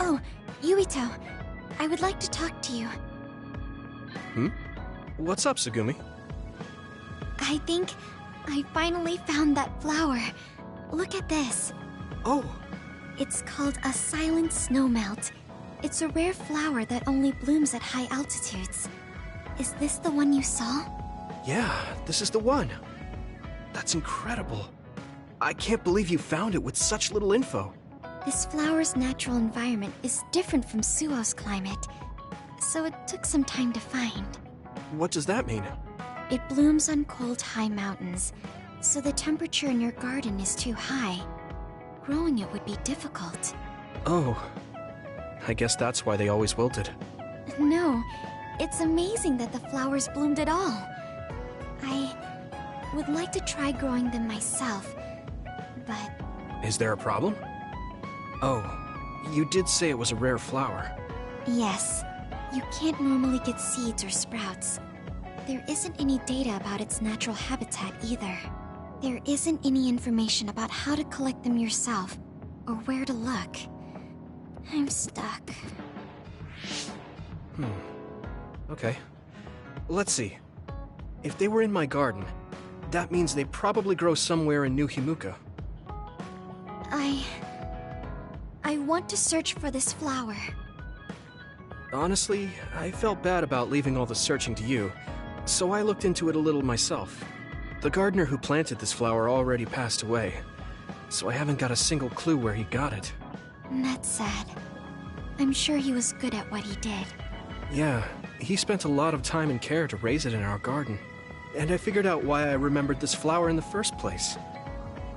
Oh, Yuito. I would like to talk to you. What's up, Tsugumi? I think I finally found that flower. Look at this. Oh, It's called a silent snowmelt. It's a rare flower that only blooms at high altitudes. Is this the one you saw? yeah, this is the one. That's incredible. I can't believe you found it with such little info. This flower's natural environment is different from Suo's climate, so it took some time to find. What does that mean? It blooms on cold, high mountains, so the temperature in your garden is too high. Growing it would be difficult. Oh, I guess that's why they always wilted. No, it's amazing that the flowers bloomed at all. I would like to try growing them myself, but Is there a problem? Oh, you did say it was a rare flower. yes, you can't normally get seeds or sprouts. There isn't any data about its natural habitat either. There isn't any information about how to collect them yourself, or where to look. I'm stuck. Okay. Let's see. If they were in my garden, that means they probably grow somewhere in New Himuka. I want to search for this flower. Honestly, I felt bad about leaving all the searching to you, so I looked into it a little myself. The gardener who planted this flower already passed away, so I haven't got a single clue where he got it. That's sad. I'm sure he was good at what he did. Yeah, he spent a lot of time and care to raise it in our garden. And I figured out why I remembered this flower in the first place.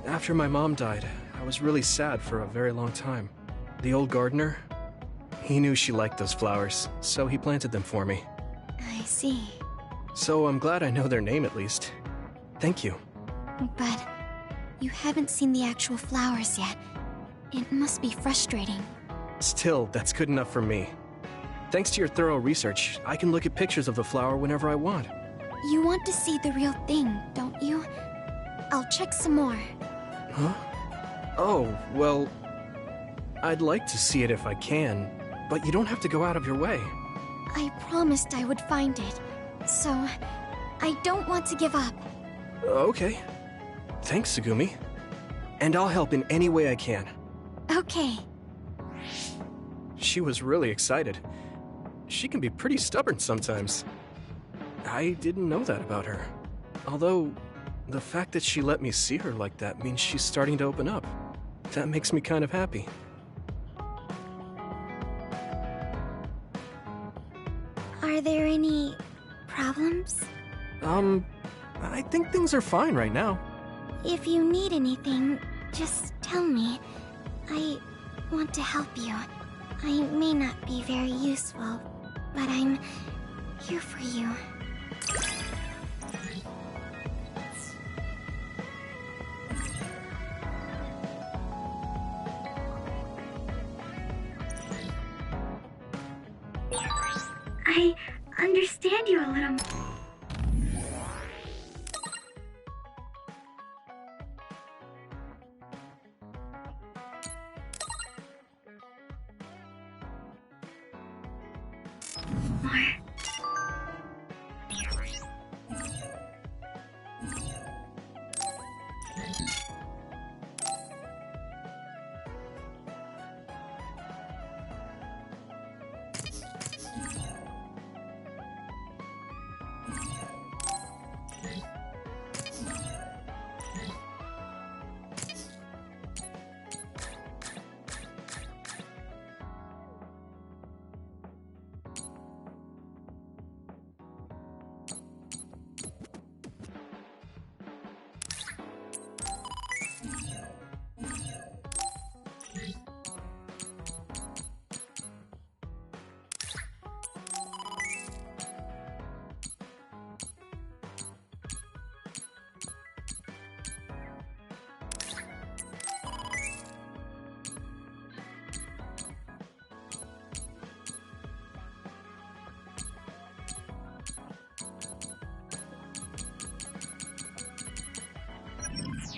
After my mom died, I was really sad for a very long time. The old gardener, he knew she liked those flowers, so he planted them for me. I see. So I'm glad I know their name at least. Thank you. But you haven't seen the actual flowers yet. It must be frustrating. Still, that's good enough for me. Thanks to your thorough research, I can look at pictures of the flower whenever I want. You want to see the real thing, don't you? I'll check some more. Huh? Oh, well, I'd like to see it if I can, but you don't have to go out of your way. I promised I would find it, so I don't want to give up. Okay. Thanks, Tsugumi. And I'll help in any way I can. Okay. She was really excited. She can be pretty stubborn sometimes. I didn't know that about her. Although, the fact that she let me see her like that means she's starting to open up. That makes me kind of happy. Are there any problems? I think things are fine right now. If you need anything, just tell me. I want to help you. I may not be very useful, but I'm here for you. I understand you a little.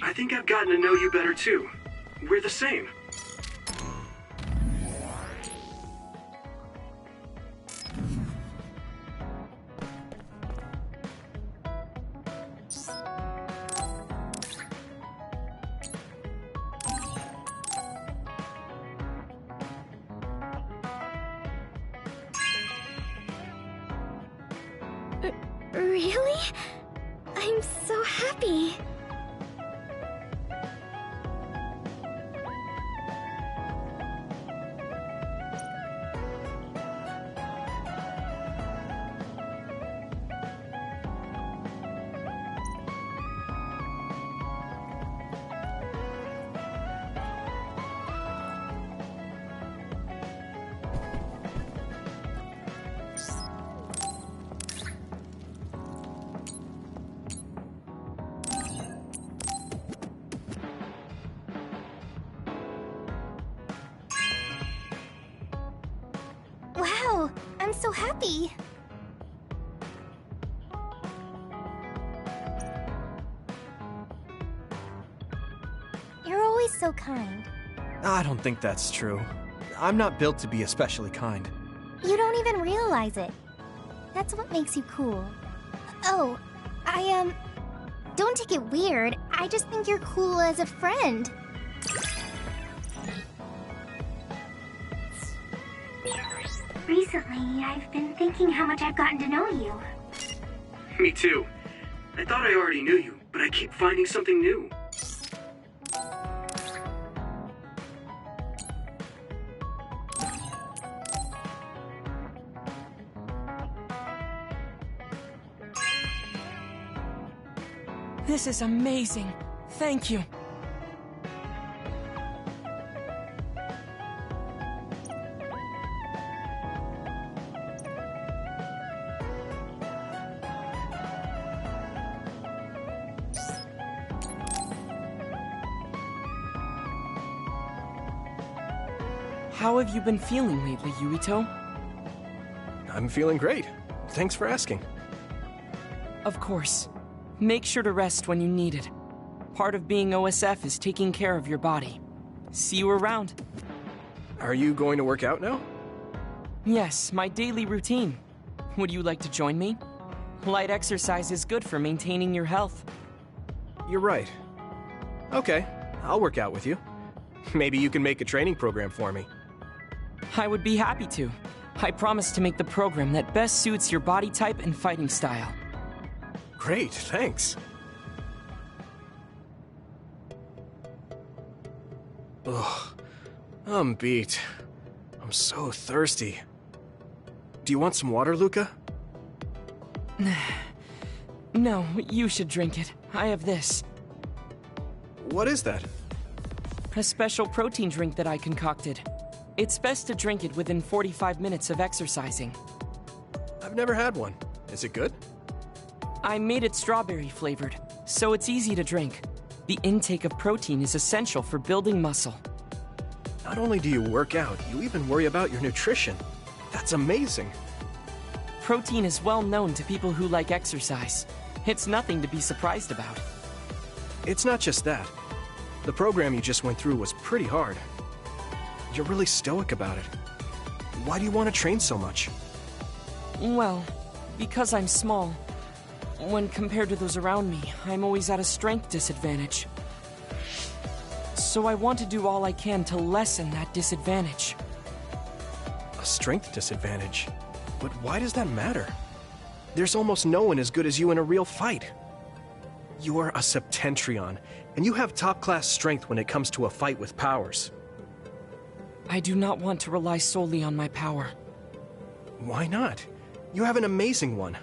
I think I've gotten to know you better too. We're the same. Really? I'm so happy. Wow, I'm so happy. You're always so kind. I don't think that's true. I'm not built to be especially kind. You don't even realize it. That's what makes you cool. Oh, don't take it weird. I just think you're cool as a friend. Recently, I've been thinking how much I've gotten to know you. Me too. I thought I already knew you, but I keep finding something new. This is amazing. Thank you. How have you been feeling lately, Yuito? I'm feeling great. Thanks for asking. Of course. Make sure to rest when you need it. Part of being OSF is taking care of your body. See you around. Are you going to work out now? Yes, my daily routine. Would you like to join me? Light exercise is good for maintaining your health. You're right. Okay, I'll work out with you. Maybe you can make a training program for me. I would be happy to. I promise to make the program that best suits your body type and fighting style. Great, thanks. Ugh, I'm beat. I'm so thirsty. Do you want some water, Luca? No, you should drink it. I have this. What is that? A special protein drink that I concocted. It's best to drink it within 45 minutes of exercising. I've never had one. Is it good? I made it strawberry flavored, so it's easy to drink. The intake of protein is essential for building muscle. Not only do you work out, you even worry about your nutrition. That's amazing. Protein is well known to people who like exercise. It's nothing to be surprised about. It's not just that. The program you just went through was pretty hard. You're really stoic about it. Why do you want to train so much? Well, because I'm small. When compared to those around me, I'm always at a strength disadvantage. So I want to do all I can to lessen that disadvantage. A strength disadvantage? But why does that matter? There's almost no one as good as you in a real fight. You are a Septentrion, and you have top-class strength when it comes to a fight with powers. I do not want to rely solely on my power. Why not? You have an amazing one.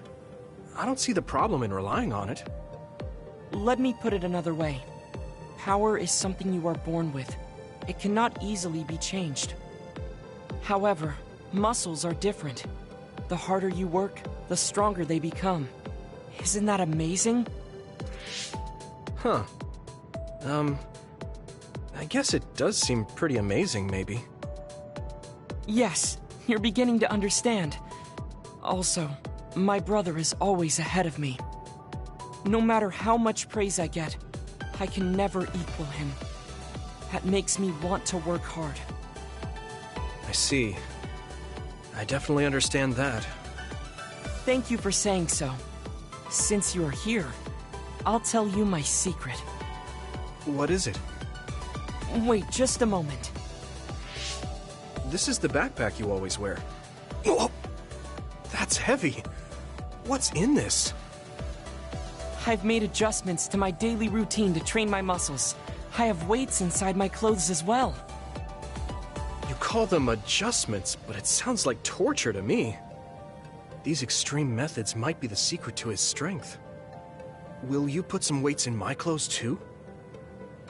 I don't see the problem in relying on it. Let me put it another way. Power is something you are born with. It cannot easily be changed. However, muscles are different. The harder you work, the stronger they become. Isn't that amazing? Huh. I guess it does seem pretty amazing, maybe. Yes, you're beginning to understand. Also, my brother is always ahead of me. No matter how much praise I get, I can never equal him. That makes me want to work hard. I see. I definitely understand that. Thank you for saying so. Since you're here, I'll tell you my secret. What is it? Wait just a moment. This is the backpack you always wear. Oh, that's heavy. What's in this? I've made adjustments to my daily routine to train my muscles. I have weights inside my clothes as well. You call them adjustments, but it sounds like torture to me. These extreme methods might be the secret to his strength. Will you put some weights in my clothes too?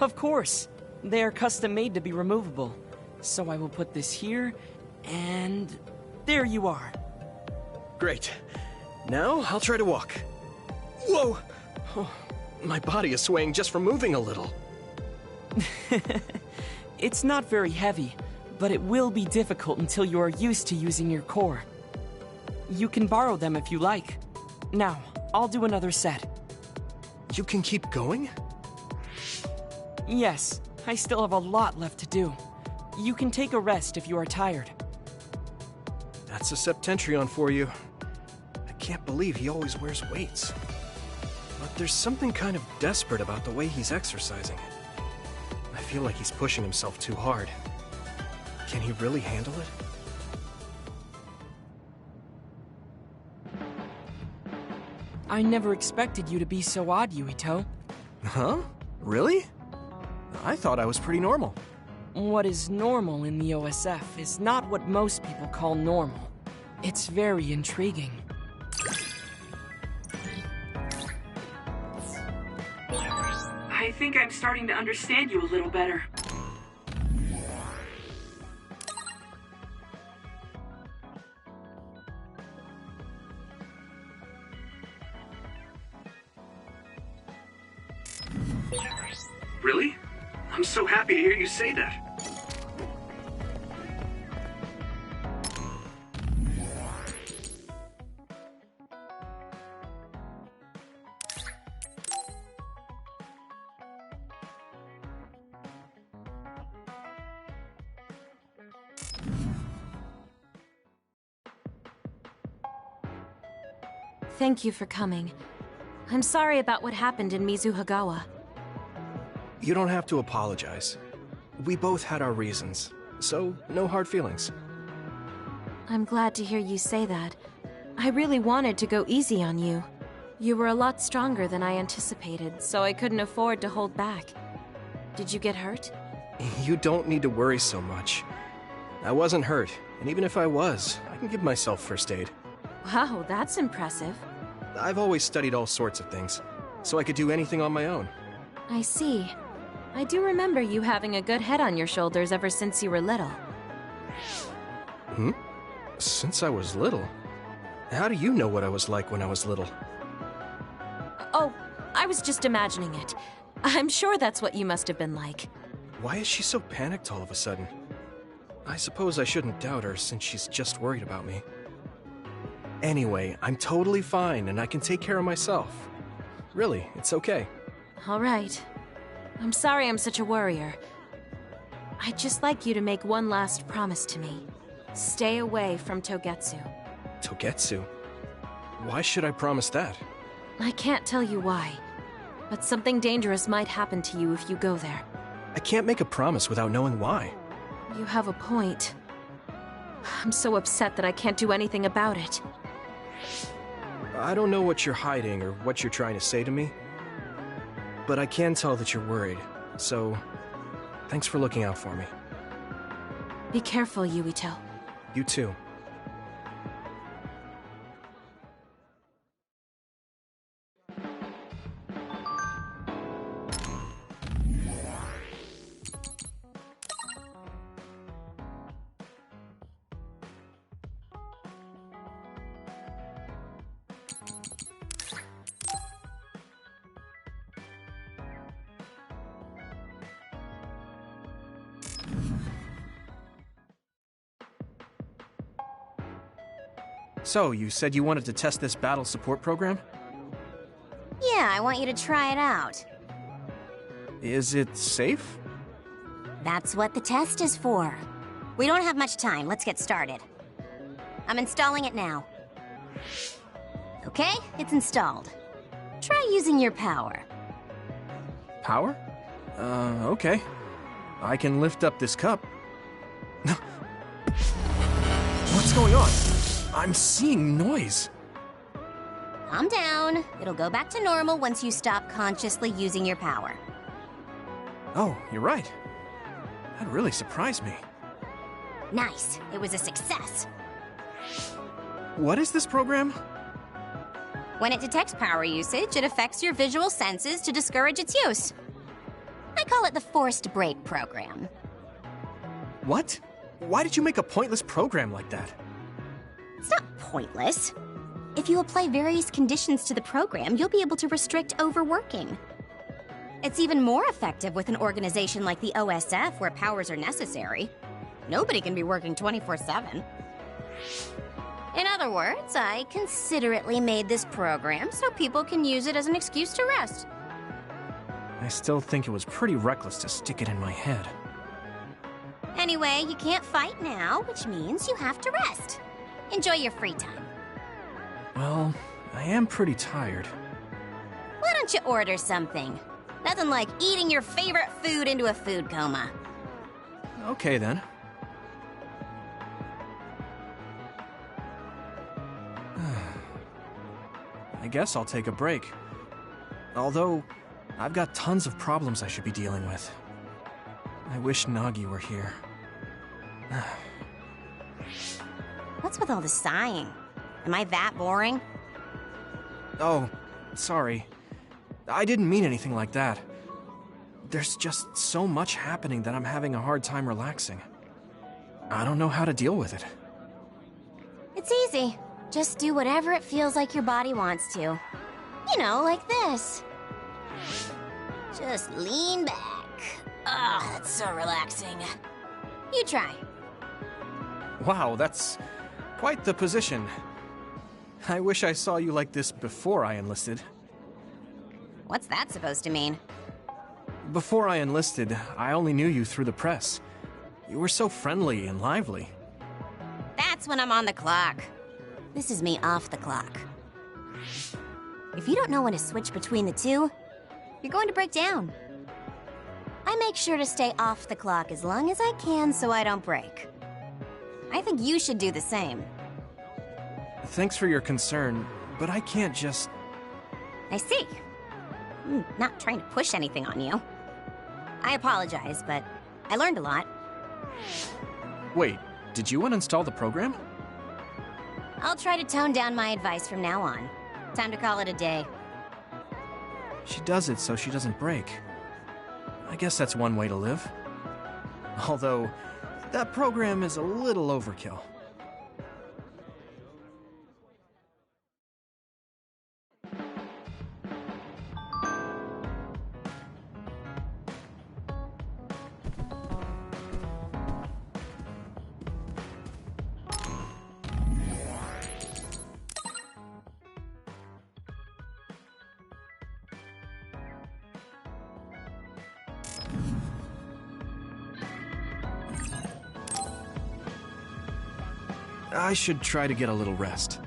Of course. They are custom made to be removable. So I will put this here, and there you are. Great. Now I'll try to walk. Whoa! Oh, my body is swaying just from moving a little. It's not very heavy, but it will be difficult until you are used to using your core. You can borrow them if you like. Now, I'll do another set. You can keep going? Yes, I still have a lot left to do. You can take a rest if you are tired. That's a Septentrion for you. I can't believe he always wears weights. But there's something kind of desperate about the way he's exercising. I feel like he's pushing himself too hard. Can he really handle it? I never expected you to be so odd, Yuito. Huh? Really? I thought I was pretty normal. What is normal in the OSF is not what most people call normal. It's very intriguing. I think I'm starting to understand you a little better. Really? I'm so happy to hear you say that. Thank you for coming. I'm sorry about what happened in Mizuhagawa. You don't have to apologize. We both had our reasons, so no hard feelings. I'm glad to hear you say that. I really wanted to go easy on you. You were a lot stronger than I anticipated, so I couldn't afford to hold back. Did you get hurt? You don't need to worry so much. I wasn't hurt, and even if I was, I can give myself first aid. Wow, that's impressive. I've always studied all sorts of things, so I could do anything on my own. I see. I do remember you having a good head on your shoulders ever since you were little. Since I was little? How do you know what I was like when I was little? Oh, I was just imagining it. I'm sure that's what you must have been like. Why is she so panicked all of a sudden? I suppose I shouldn't doubt her since she's just worried about me. Anyway, I'm totally fine and I can take care of myself. Really, it's okay. All right. I'm sorry I'm such a worrier. I'd just like you to make one last promise to me. Stay away from Togetsu. Togetsu? Why should I promise that? I can't tell you why, but something dangerous might happen to you if you go there. I can't make a promise without knowing why. You have a point. I'm so upset that I can't do anything about it. I don't know what you're hiding or what you're trying to say to me, but I can tell that you're worried, so thanks for looking out for me. Be careful, Yuito. You too. So, you said you wanted to test this battle support program? Yeah, I want you to try it out. Is it safe? That's what the test is for. We don't have much time, let's get started. I'm installing it now. Okay, it's installed. Try using your power. Power? Okay. I can lift up this cup. What's going on? I'm seeing noise. Calm down. It'll go back to normal once you stop consciously using your power. Oh, you're right. That really surprised me. Nice. It was a success. What is this program? When it detects power usage, it affects your visual senses to discourage its use. I call it the Forced Break program. What? Why did you make a pointless program like that? It's not pointless. If you apply various conditions to the program, you'll be able to restrict overworking. It's even more effective with an organization like the OSF where powers are necessary. Nobody can be working 24/7. In other words, I considerately made this program so people can use it as an excuse to rest. I still think it was pretty reckless to stick it in my head. Anyway, you can't fight now, which means you have to rest. Enjoy your free time. Well, I am pretty tired. Why don't you order something? Nothing like eating your favorite food into a food coma. Okay then. I guess I'll take a break. Although, I've got tons of problems I should be dealing with. I wish Nagi were here. What's with all the sighing? Am I that boring? Oh, sorry. I didn't mean anything like that. There's just so much happening that I'm having a hard time relaxing. I don't know how to deal with it. It's easy. Just do whatever it feels like your body wants to. You know, like this. Just lean back. Ah, that's so relaxing. You try. Wow, that's quite the position. I wish I saw you like this before I enlisted. What's that supposed to mean? Before I enlisted, I only knew you through the press. You were so friendly and lively. That's when I'm on the clock. This is me off the clock. If you don't know when to switch between the two, you're going to break down. I make sure to stay off the clock as long as I can so I don't break. I think you should do the same. Thanks for your concern, but I can't just... I see. I'm not trying to push anything on you. I apologize, but I learned a lot. Wait, did you uninstall the program? I'll try to tone down my advice from now on. Time to call it a day. She does it so she doesn't break. I guess that's one way to live. Although, that program is a little overkill. I should try to get a little rest.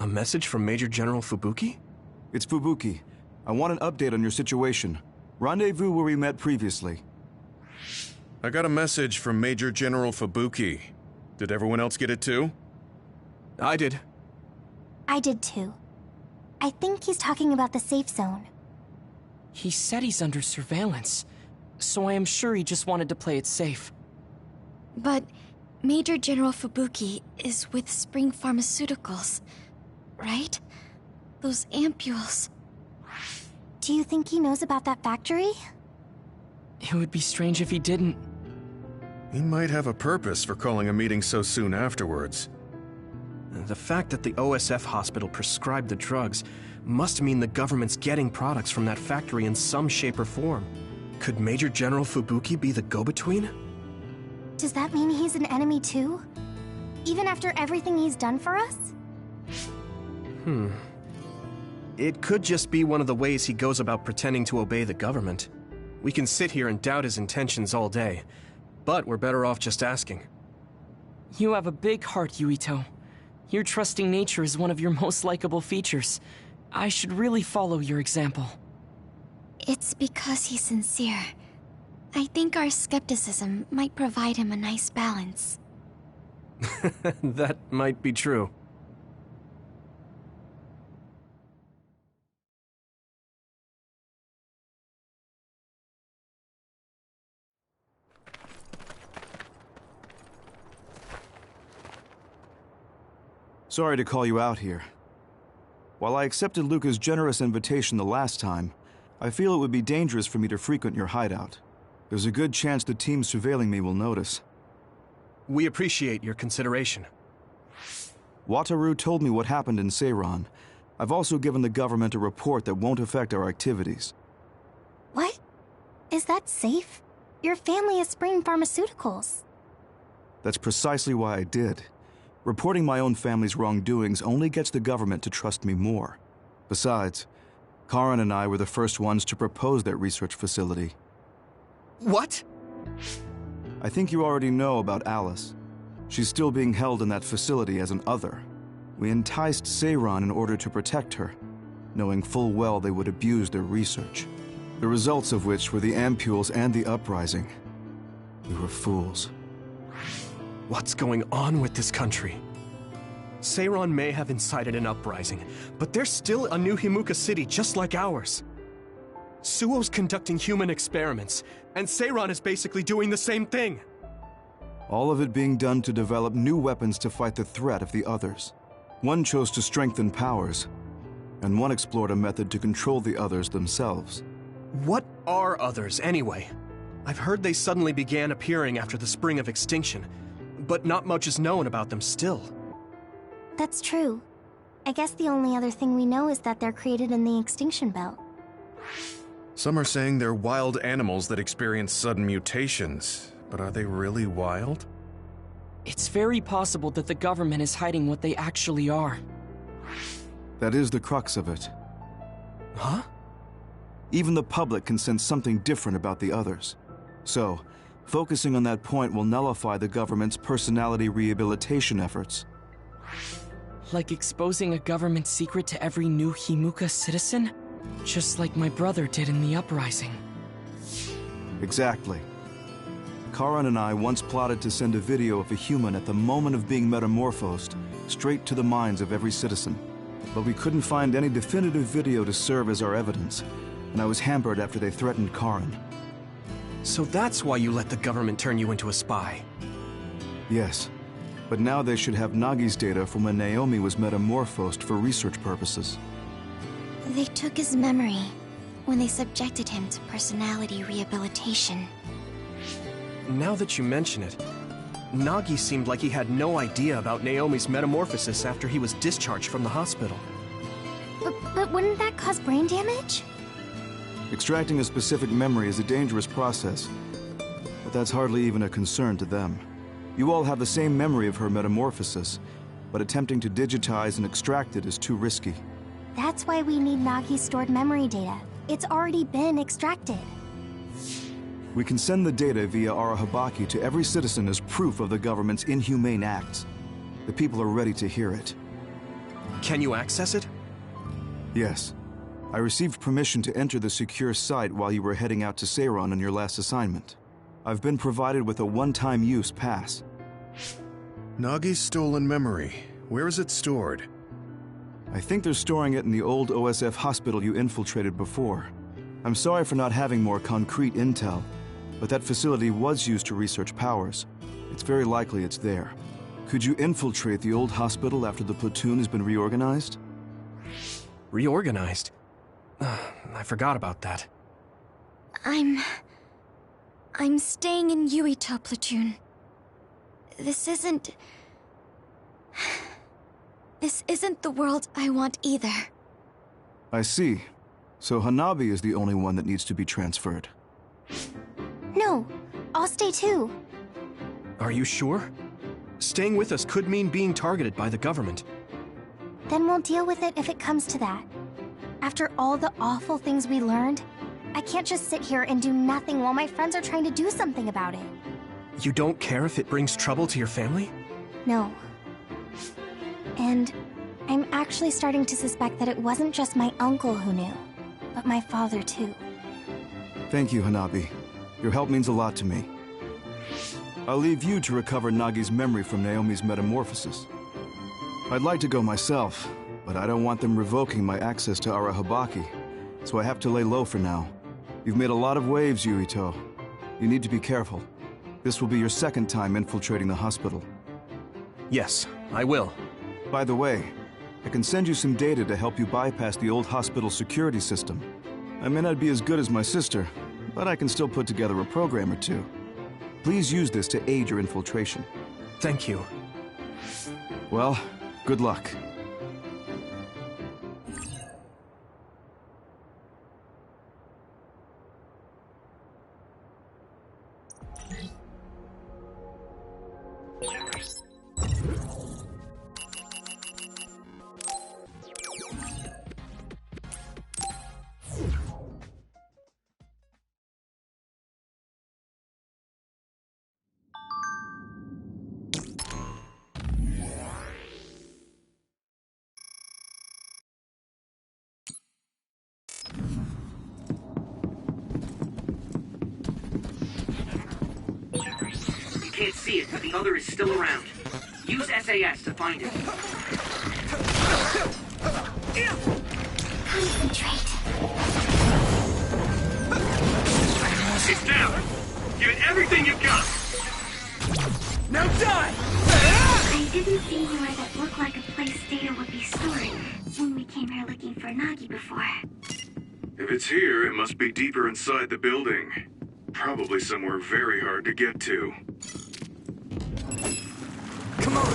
A message from Major General Fubuki? It's Fubuki. I want an update on your situation. Rendezvous where we met previously. I got a message from Major General Fubuki. Did everyone else get it too? I did. I did too. I think he's talking about the safe zone. He said he's under surveillance, so I am sure he just wanted to play it safe. But Major General Fubuki is with Spring Pharmaceuticals, right? Those ampules. Do you think he knows about that factory? It would be strange if he didn't. He might have a purpose for calling a meeting so soon afterwards. The fact that the OSF hospital prescribed the drugs must mean the government's getting products from that factory in some shape or form. Could Major General Fubuki be the go-between? Does that mean he's an enemy too? Even after everything he's done for us? It could just be one of the ways he goes about pretending to obey the government. We can sit here and doubt his intentions all day, but we're better off just asking. You have a big heart, Yuito. Your trusting nature is one of your most likable features. I should really follow your example. It's because he's sincere. I think our skepticism might provide him a nice balance. That might be true. Sorry to call you out here. While I accepted Luca's generous invitation the last time, I feel it would be dangerous for me to frequent your hideout. There's a good chance the team surveilling me will notice. We appreciate your consideration. Wataru told me what happened in Seiran. I've also given the government a report that won't affect our activities. What? Is that safe? Your family is Spring Pharmaceuticals. That's precisely why I did. Reporting my own family's wrongdoings only gets the government to trust me more. Besides, Karin and I were the first ones to propose that research facility. What? I think you already know about Alice. She's still being held in that facility as an other. We enticed Seiran in order to protect her, knowing full well they would abuse their research. The results of which were the ampules and the uprising. We were fools. What's going on with this country? Seiran may have incited an uprising, but there's still a new Himuka city just like ours. Suo's conducting human experiments, and Seiran is basically doing the same thing. All of it being done to develop new weapons to fight the threat of the others. One chose to strengthen powers, and one explored a method to control the others themselves. What are others, anyway? I've heard they suddenly began appearing after the Spring of Extinction, but not much is known about them still. That's true. I guess the only other thing we know is that they're created in the Extinction Belt. Some are saying they're wild animals that experience sudden mutations, but are they really wild? It's very possible that the government is hiding what they actually are. That is the crux of it. Huh? Even the public can sense something different about the others. So, focusing on that point will nullify the government's personality rehabilitation efforts. Like exposing a government secret to every new Himuka citizen? Just like my brother did in the uprising. Exactly. Karin and I once plotted to send a video of a human at the moment of being metamorphosed straight to the minds of every citizen. But we couldn't find any definitive video to serve as our evidence, and I was hampered after they threatened Karin. So that's why you let the government turn you into a spy? Yes. But now they should have Nagi's data from when Naomi was metamorphosed for research purposes. They took his memory when they subjected him to personality rehabilitation. Now that you mention it, Nagi seemed like he had no idea about Naomi's metamorphosis after he was discharged from the hospital. But wouldn't that cause brain damage? Extracting a specific memory is a dangerous process, but that's hardly even a concern to them. You all have the same memory of her metamorphosis, but attempting to digitize and extract it is too risky. That's why we need Nagi's stored memory data. It's already been extracted. We can send the data via Arahabaki to every citizen as proof of the government's inhumane acts. The people are ready to hear it. Can you access it? Yes. I received permission to enter the secure site while you were heading out to Seiran on your last assignment. I've been provided with a one-time use pass. Nagi's stolen memory. Where is it stored? I think they're storing it in the old OSF hospital you infiltrated before. I'm sorry for not having more concrete intel, but that facility was used to research powers. It's very likely it's there. Could you infiltrate the old hospital after the platoon has been reorganized? Reorganized? I forgot about that. I'm staying in Yuito platoon. This isn't the world I want either. I see. So Hanabi is the only one that needs to be transferred. No, I'll stay too. Are you sure? Staying with us could mean being targeted by the government. Then we'll deal with it if it comes to that. After all the awful things we learned, I can't just sit here and do nothing while my friends are trying to do something about it. You don't care if it brings trouble to your family? No. And I'm actually starting to suspect that it wasn't just my uncle who knew, but my father too. Thank you, Hanabi. Your help means a lot to me. I'll leave you to recover Nagi's memory from Naomi's metamorphosis. I'd like to go myself, but I don't want them revoking my access to Arahabaki, so I have to lay low for now. You've made a lot of waves, Yuito. You need to be careful. This will be your second time infiltrating the hospital. Yes, I will. By the way, I can send you some data to help you bypass the old hospital security system. I may not be as good as my sister, but I can still put together a program or two. Please use this to aid your infiltration. Thank you. Well, good luck. Can't see it, but the other is still around. Use SAS to find it. Concentrate. It's down! Give it everything you've got! Now die! I didn't see anywhere that looked like a place data would be stored when we came here looking for Nagi before. If it's here, it must be deeper inside the building. Probably somewhere very hard to get to. Come on!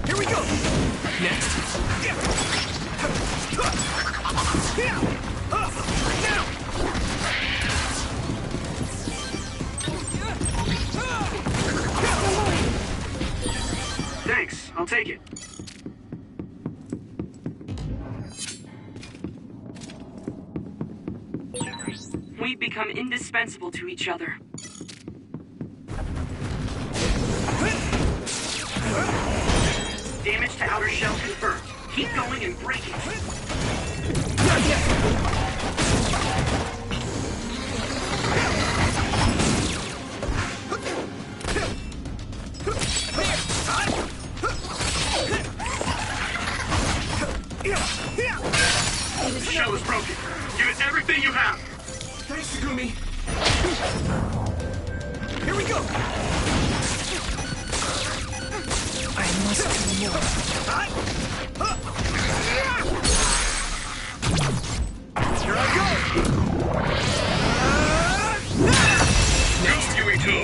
Here we go! Next! Thanks, I'll take it. We've become indispensable to each other. Damage to outer shell confirmed. Keep going and break it. The shell is broken. Give it everything you have. Thanks, Shigumi! Here we go! I must do more. Here I go! Next, Yuito!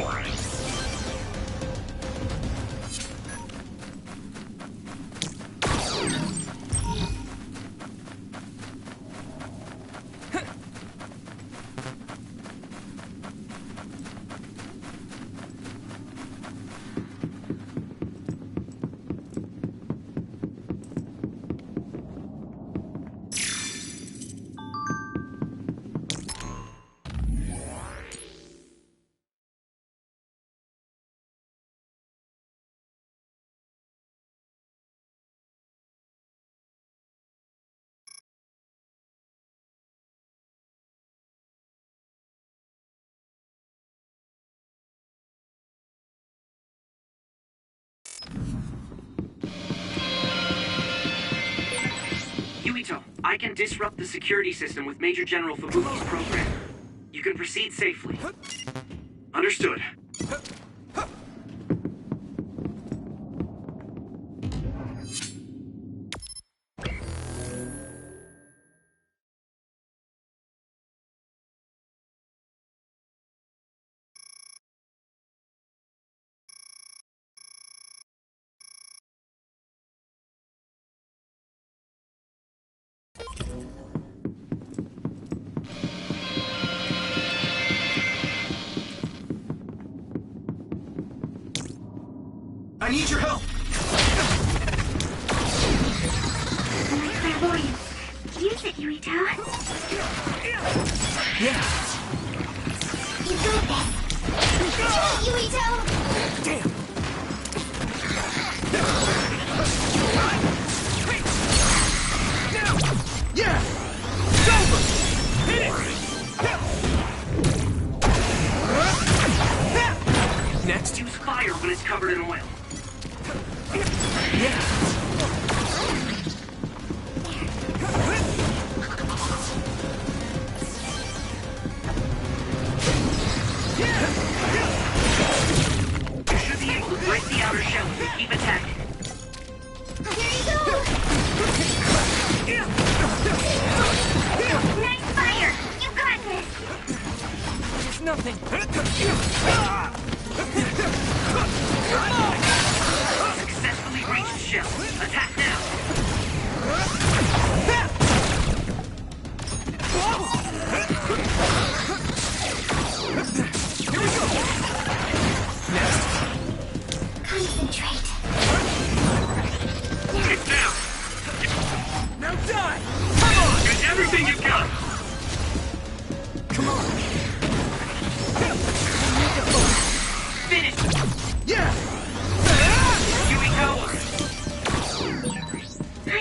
Yuito, I can disrupt the security system with Major General Fubuki's program. You can proceed safely. Understood. I need your help! My clairvoyance. Use it, Yuito. Yeah! You got this! Yuito! Damn! Yeah! It's over! Hit it!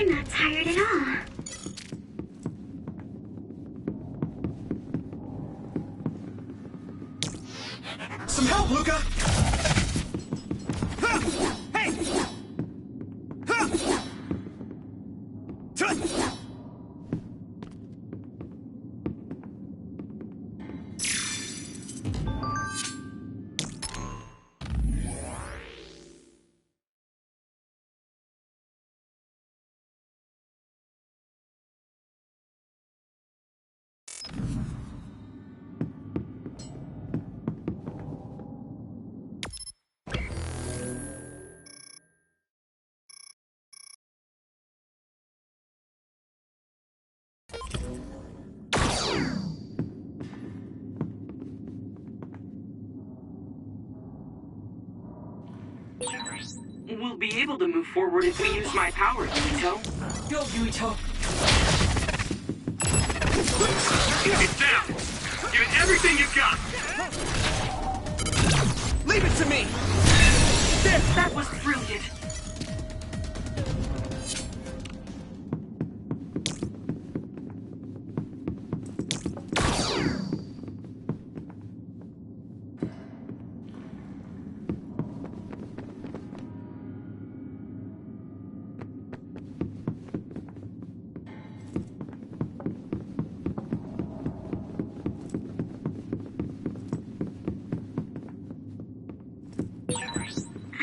I'm not tired at all. Some help, Luca! Hey! We'll be able to move forward if we use my power, Yuito. Go, Yuito. It's down! Give it everything you've got! Leave it to me! That was brilliant.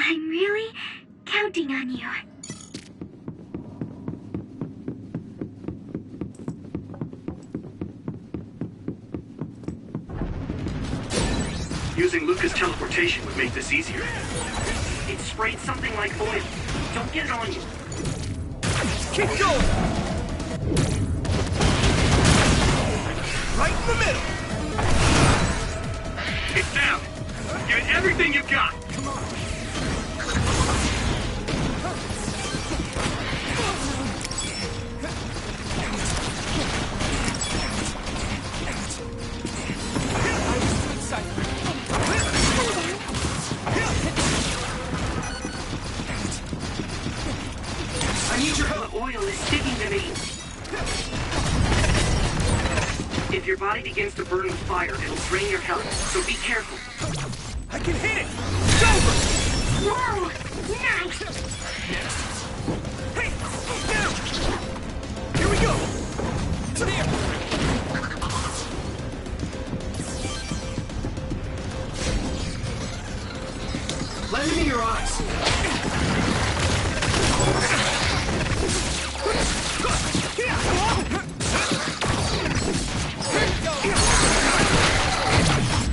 I'm really counting on you. Using Luca's teleportation would make this easier. It sprayed something like oil. Don't get it on you. Keep going! Right in the middle! It's down! Give it everything you've got! Come on! The oil is sticking to me. If your body begins to burn with fire, it'll drain your health, so be careful. I can hit it! It's over! Whoa! Nice! Hey! Down! Here we go! Here! Let me in your eyes.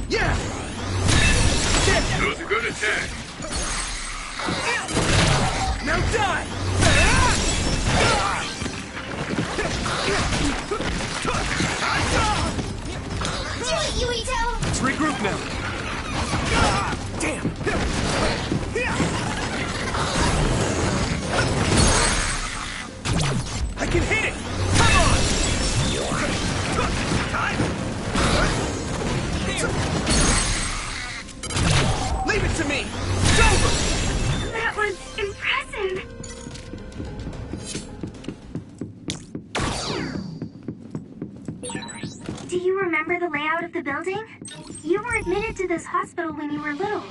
Yeah! That was a good attack. Now die! Do it, Yuito! Let's regroup now. Damn! I can hit it! Come on! Leave it to me! It's over! That was impressive! Do you remember the layout of the building? You were admitted to this hospital when you were little.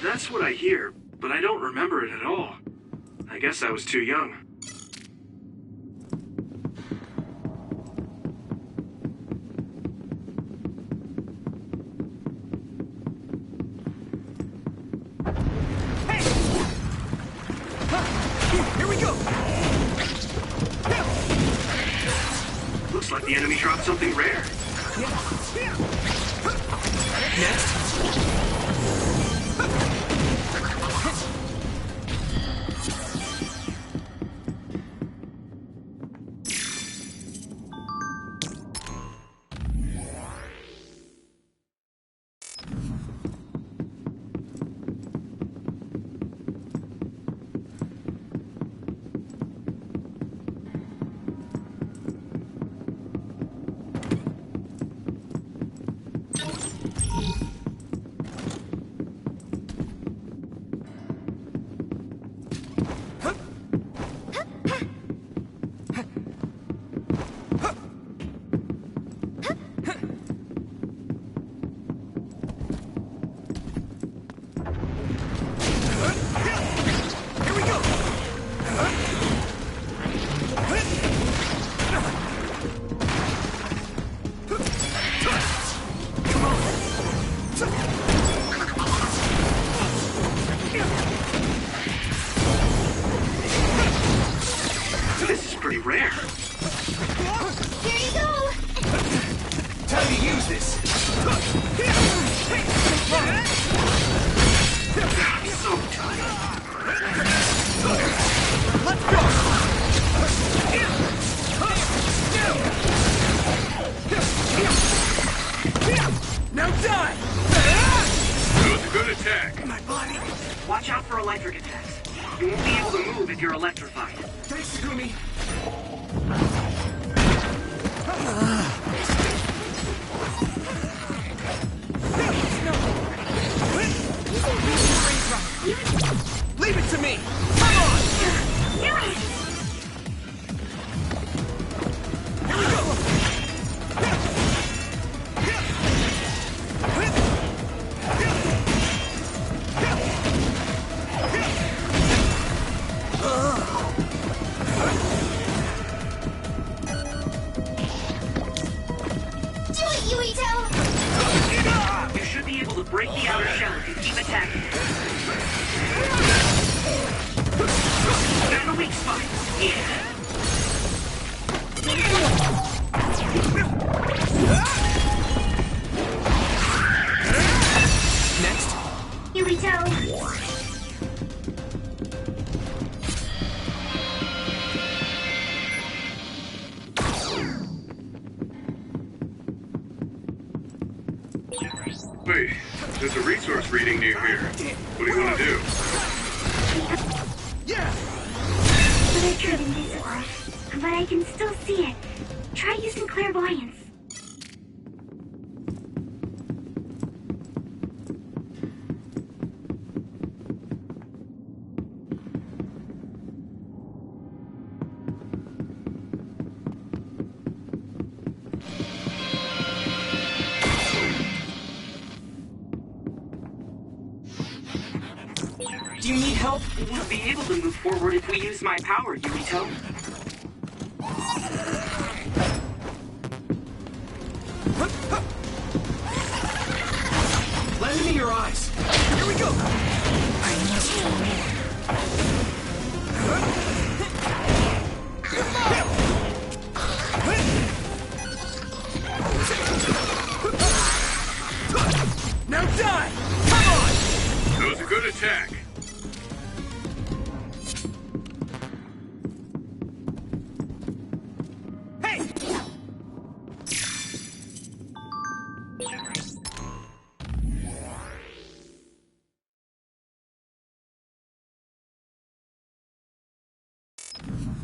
That's what I hear, but I don't remember it at all. I guess I was too young. Hey! Here we go! Looks like the enemy dropped something rare. Next! rare. Here you go! Time to use this! I'm so tired. Let's go! Now die! That was a good attack. My body! Watch out for electric attacks. You won't be able to move if you're electrified. Thanks, Takumi! Leave it to me! Come on! Do it! Here we go! Do it, Yuito! You should be able to break the outer shell if you keep attacking. There's a weak spot. Yeah. Next. Yuito! Wait, there's a resource reading near here. What do you want to do? Yeah! But I turned invisible. But I can still see it. Try using clairvoyance. Do you need help? We'll be able to move forward if we use my power, Yuito. Lend me your eyes! Here we go! I must know more. Now die! Come on! That was a good attack. Hey!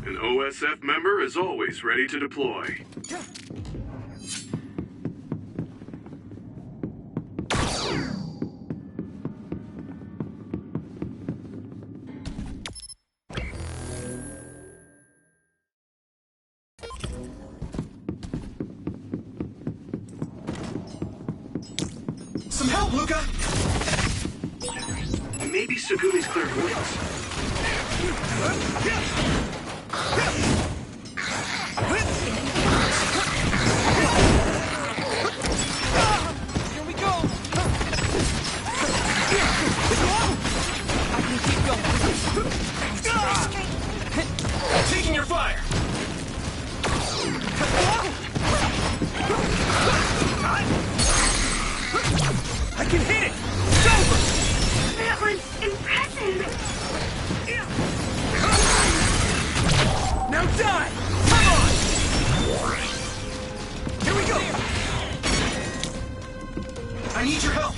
An OSF member is always ready to deploy. Some help, Luca! Maybe Sugumi's clairvoyance. Here we go! I can keep going. Taking your fire! I can hit it! It's over! That was impressive! Now die! Come on! Here we go! I need your help!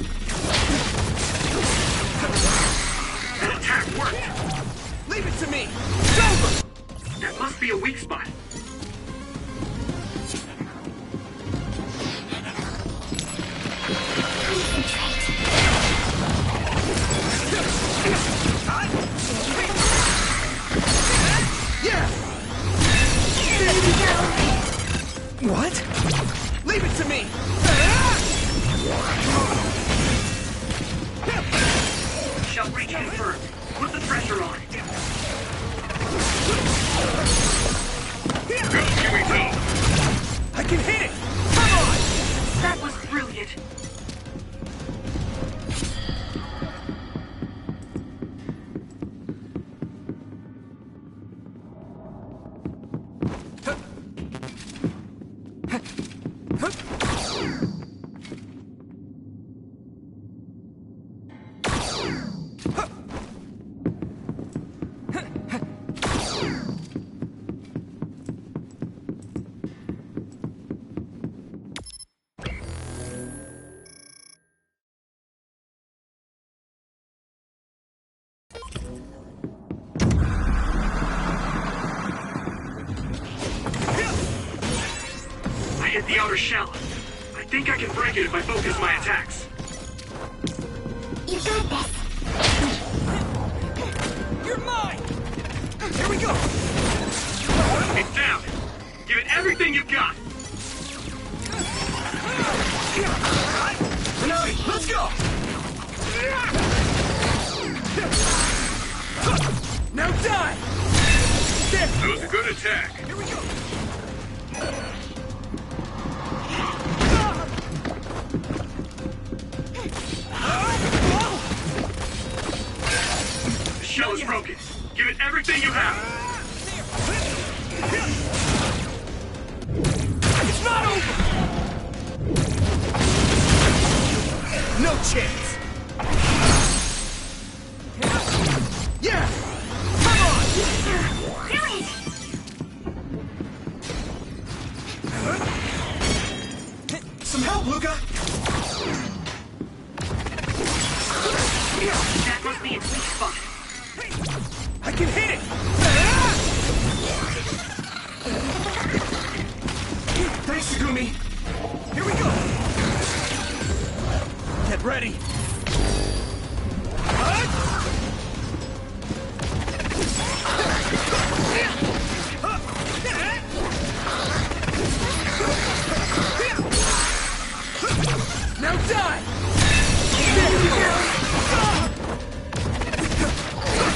That attack worked. Leave it to me! It's over! That must be a weak spot. Yeah! What? Leave it to me! Shell breach confirmed. Put the pressure on. Go, Yuito! I can hit it! Come on! That was brilliant. The outer shell. I think I can break it if I focus my attacks. You got this. You're mine! Here we go! It's down. Give it everything you've got. Nami, let's go! Now die! That was a good attack. Here we go! The shell is broken. Give it everything you have. It's not over! No chance! Yeah! Come on! Do it! Some help, Luca! That must be its weak spot. I can hit it! Thanks, Tsugumi! Here we go! Get ready! Now die!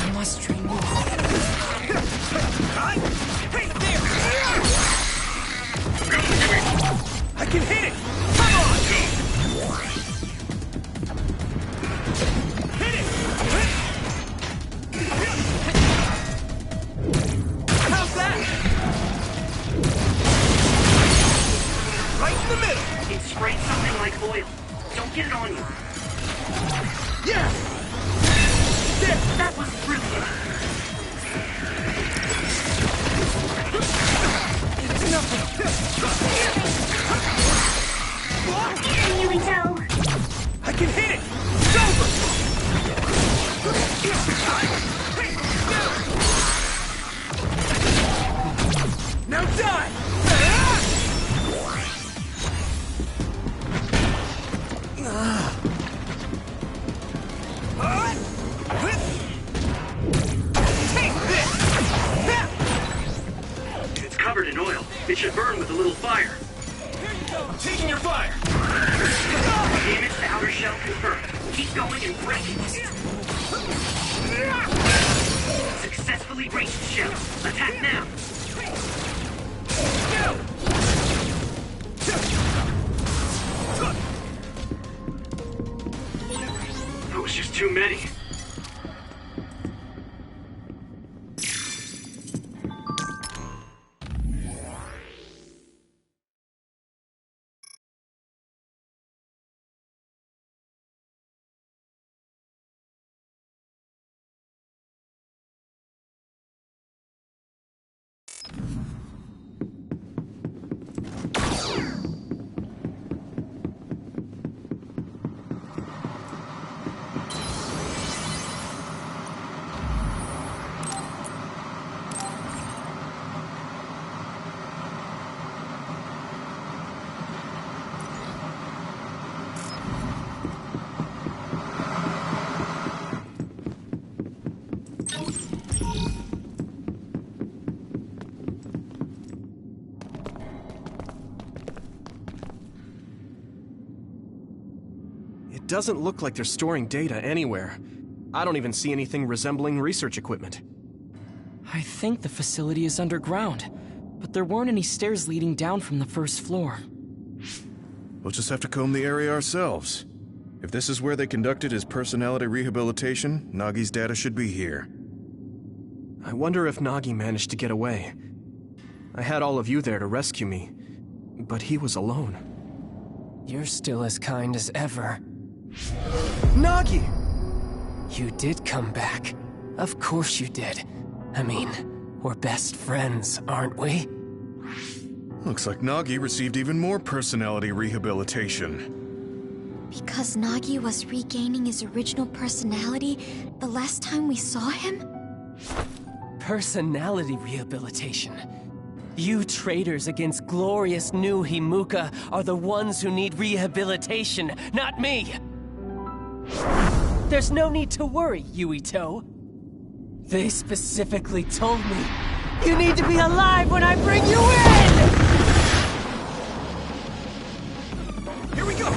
I must train you. Hey, there! I can hit it! Come on! Hit it! How's that? Right in the middle! It sprayed something like oil. Don't get it on you. Yeah! There! That was brilliant. It's nothing! Here we go. I can hit it! It's over! Now die! Take this! It's covered in oil. It should burn with a little fire. I'm taking your fire! Damage to outer shell confirmed. Keep going and break it. Successfully breached shell. Attack now. That was just too many. It doesn't look like they're storing data anywhere. I don't even see anything resembling research equipment. I think the facility is underground, but there weren't any stairs leading down from the first floor. We'll just have to comb the area ourselves. If this is where they conducted his personality rehabilitation, Nagi's data should be here. I wonder if Nagi managed to get away. I had all of you there to rescue me, but he was alone. You're still as kind as ever. Nagi! You did come back. Of course you did. I mean, we're best friends, aren't we? Looks like Nagi received even more personality rehabilitation. Because Nagi was regaining his original personality the last time we saw him? Personality rehabilitation. You traitors against glorious new Himuka are the ones who need rehabilitation, not me! There's no need to worry, Yuito. They specifically told me you need to be alive when I bring you in! Here we go!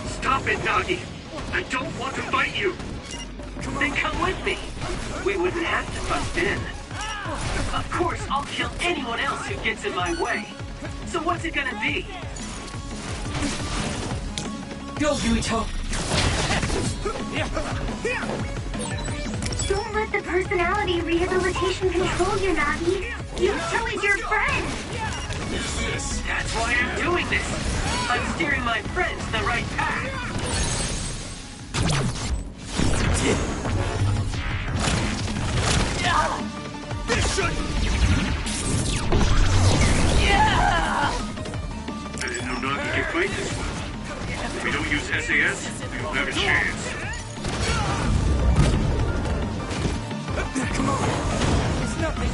Stop it, Nagi! I don't want to fight you! Then come with me! We wouldn't have to bust in. Of course, I'll kill anyone else who gets in my way. So what's it gonna be? Go, Yuito! Don't let the personality rehabilitation control you, Nagi. Yuito is your friend. That's why I'm doing this. I'm steering my friends the right path. This should... I didn't know Nagi could fight this well. If we don't use SAS, we don't have a chance. Come on! It's nothing!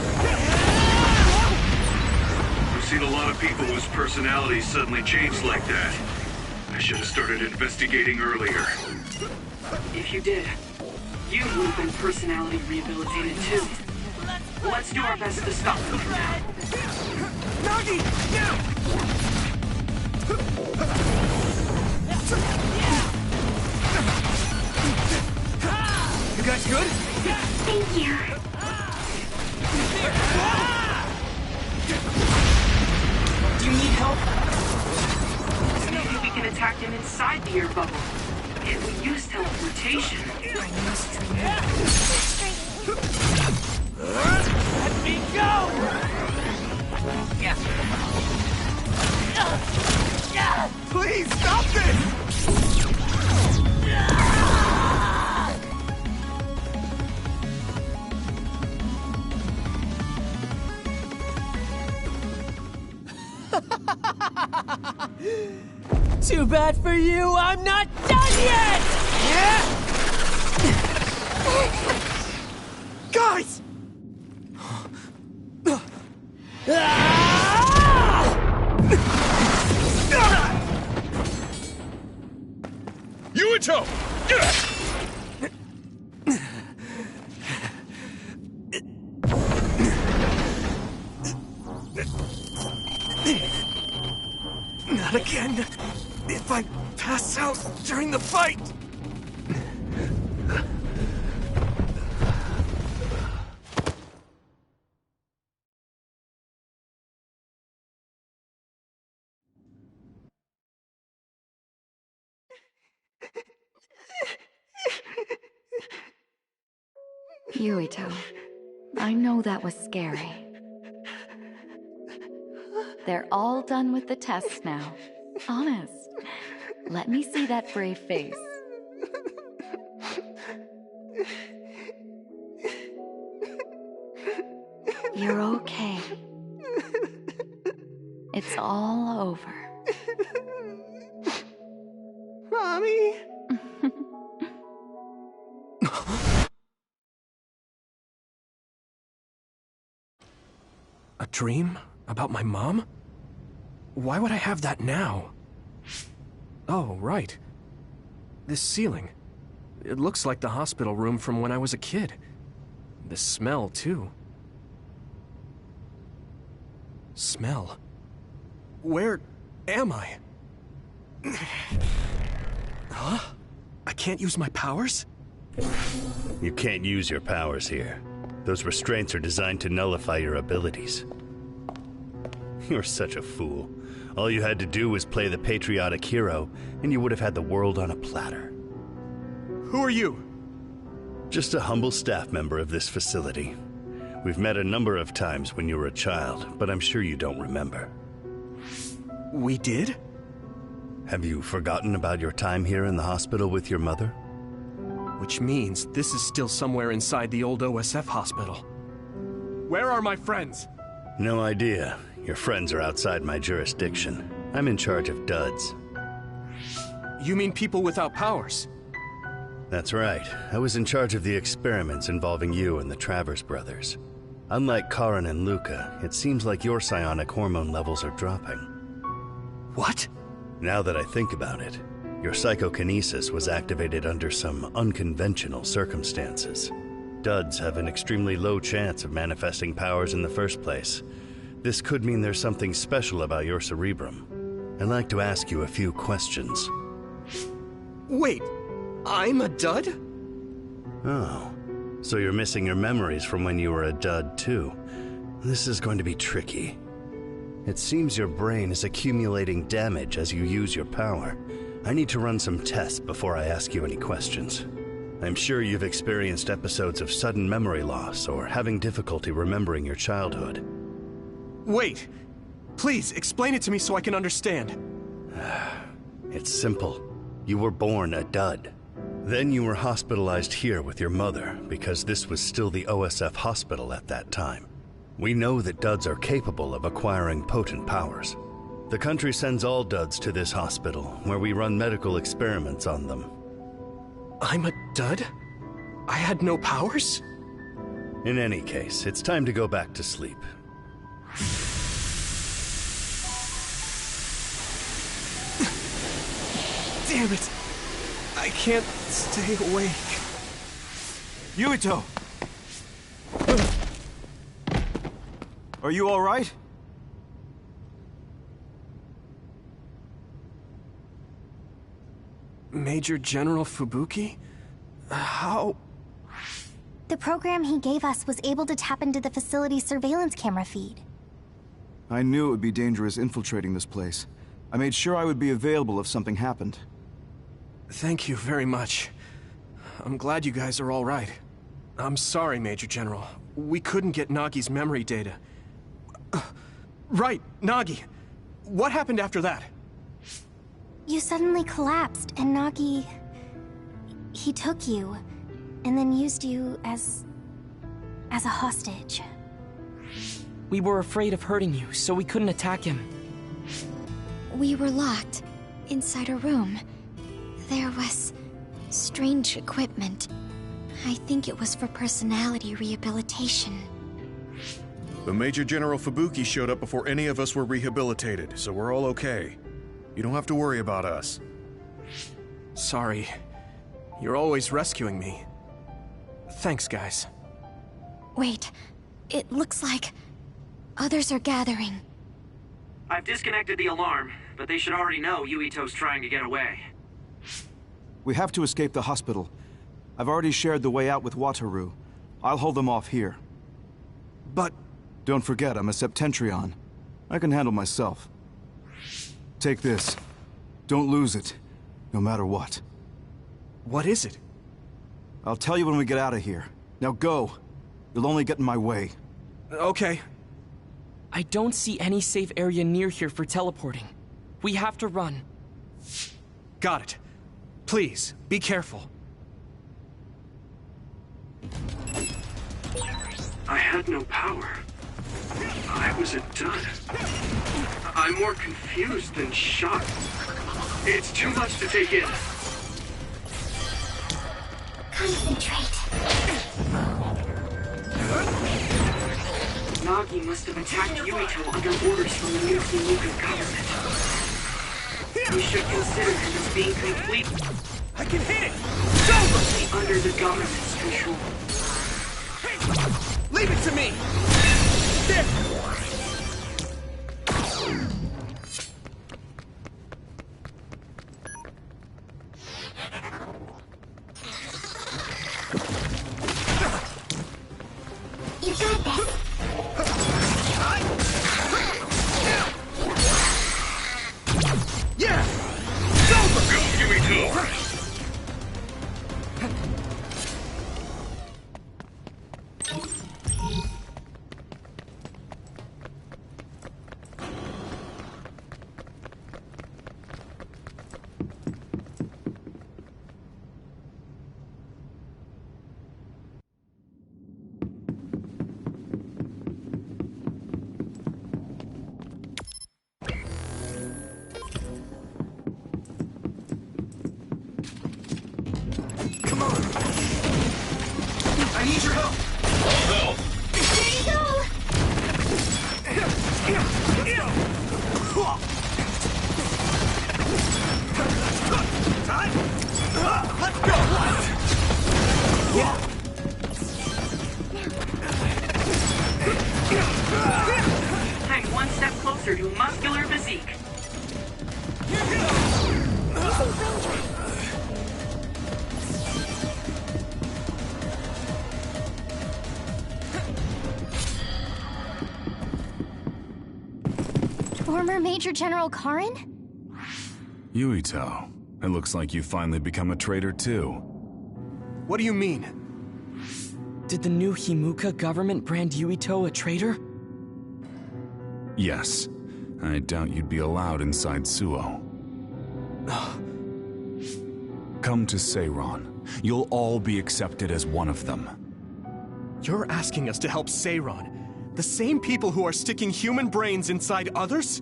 I've seen a lot of people whose personalities suddenly changed like that. I should have started investigating earlier. If you did, you would have been personality rehabilitated too. Let's do our best to stop them for now. Nagi! Now! You guys good? Thank you. Do you need help? Maybe we can attack him inside the air bubble. If we use teleportation. Let me go! Please stop this! Too bad for you, I'm not done yet! Guys! Yuito! Not again. If I pass out during the fight. Yuito, I know that was scary. They're all done with the tests now. Honest. Let me see that brave face. You're okay. It's all over. Mommy? A dream? About my mom? Why would I have that now? Oh, right. This ceiling. It looks like the hospital room from when I was a kid. The smell, too. Smell? Where am I? Huh? I can't use my powers? You can't use your powers here. Those restraints are designed to nullify your abilities. You're such a fool. All you had to do was play the patriotic hero, and you would have had the world on a platter. Who are you? Just a humble staff member of this facility. We've met a number of times when you were a child, but I'm sure you don't remember. We did? Have you forgotten about your time here in the hospital with your mother? Which means this is still somewhere inside the old OSF hospital. Where are my friends? No idea. Your friends are outside my jurisdiction. I'm in charge of duds. You mean people without powers? That's right. I was in charge of the experiments involving you and the Travers brothers. Unlike Karin and Luca, it seems like your psionic hormone levels are dropping. What? Now that I think about it, your psychokinesis was activated under some unconventional circumstances. Duds have an extremely low chance of manifesting powers in the first place. This could mean there's something special about your cerebrum. I'd like to ask you a few questions. Wait, I'm a dud? Oh, so you're missing your memories from when you were a dud too. This is going to be tricky. It seems your brain is accumulating damage as you use your power. I need to run some tests before I ask you any questions. I'm sure you've experienced episodes of sudden memory loss or having difficulty remembering your childhood. Wait, please explain it to me so I can understand. It's simple. You were born a dud. Then you were hospitalized here with your mother because this was still the OSF hospital at that time. We know that duds are capable of acquiring potent powers. The country sends all duds to this hospital, where we run medical experiments on them. I'm a dud? I had no powers? In any case, it's time to go back to sleep. Damn it! I can't stay awake. Yuito! Are you all right? Major General Fubuki? How? The program he gave us was able to tap into the facility's surveillance camera feed. I knew it would be dangerous infiltrating this place. I made sure I would be available if something happened. Thank you very much. I'm glad you guys are all right. I'm sorry, Major General. We couldn't get Nagi's memory data. Right, Nagi. What happened after that? You suddenly collapsed, and Nagi... he took you, and then used you as a hostage. We were afraid of hurting you, so we couldn't attack him. We were locked inside a room. There was strange equipment. I think it was for personality rehabilitation. But Major General Fubuki showed up before any of us were rehabilitated, so we're all okay. You don't have to worry about us. Sorry. You're always rescuing me. Thanks, guys. Wait, it looks like others are gathering. I've disconnected the alarm, but they should already know Yuito's trying to get away. We have to escape the hospital. I've already shared the way out with Wataru. I'll hold them off here. But... Don't forget, I'm a Septentrion. I can handle myself. Take this. Don't lose it, no matter what. What is it? I'll tell you when we get out of here. Now go. You'll only get in my way. Okay. I don't see any safe area near here for teleporting. We have to run. Got it. Please, be careful. I had no power. I was a dud. I'm more confused than shocked. It's too much to take in. Concentrate. Nagi must have attacked Yuito under orders from the new Lucan government. We should consider him as being completely... I can hit it! It's over! ...under the government's control. Leave it to me! There! You got this. Yeah! It's over! Go, Yuito! closer to muscular physique. Former Major General Karin? Yuito, it looks like you finally become a traitor too. What do you mean? Did the new Himuka government brand Yuito a traitor? Yes. I doubt you'd be allowed inside Suo. Come to Seiron. You'll all be accepted as one of them. You're asking us to help Seiron? The same people who are sticking human brains inside others?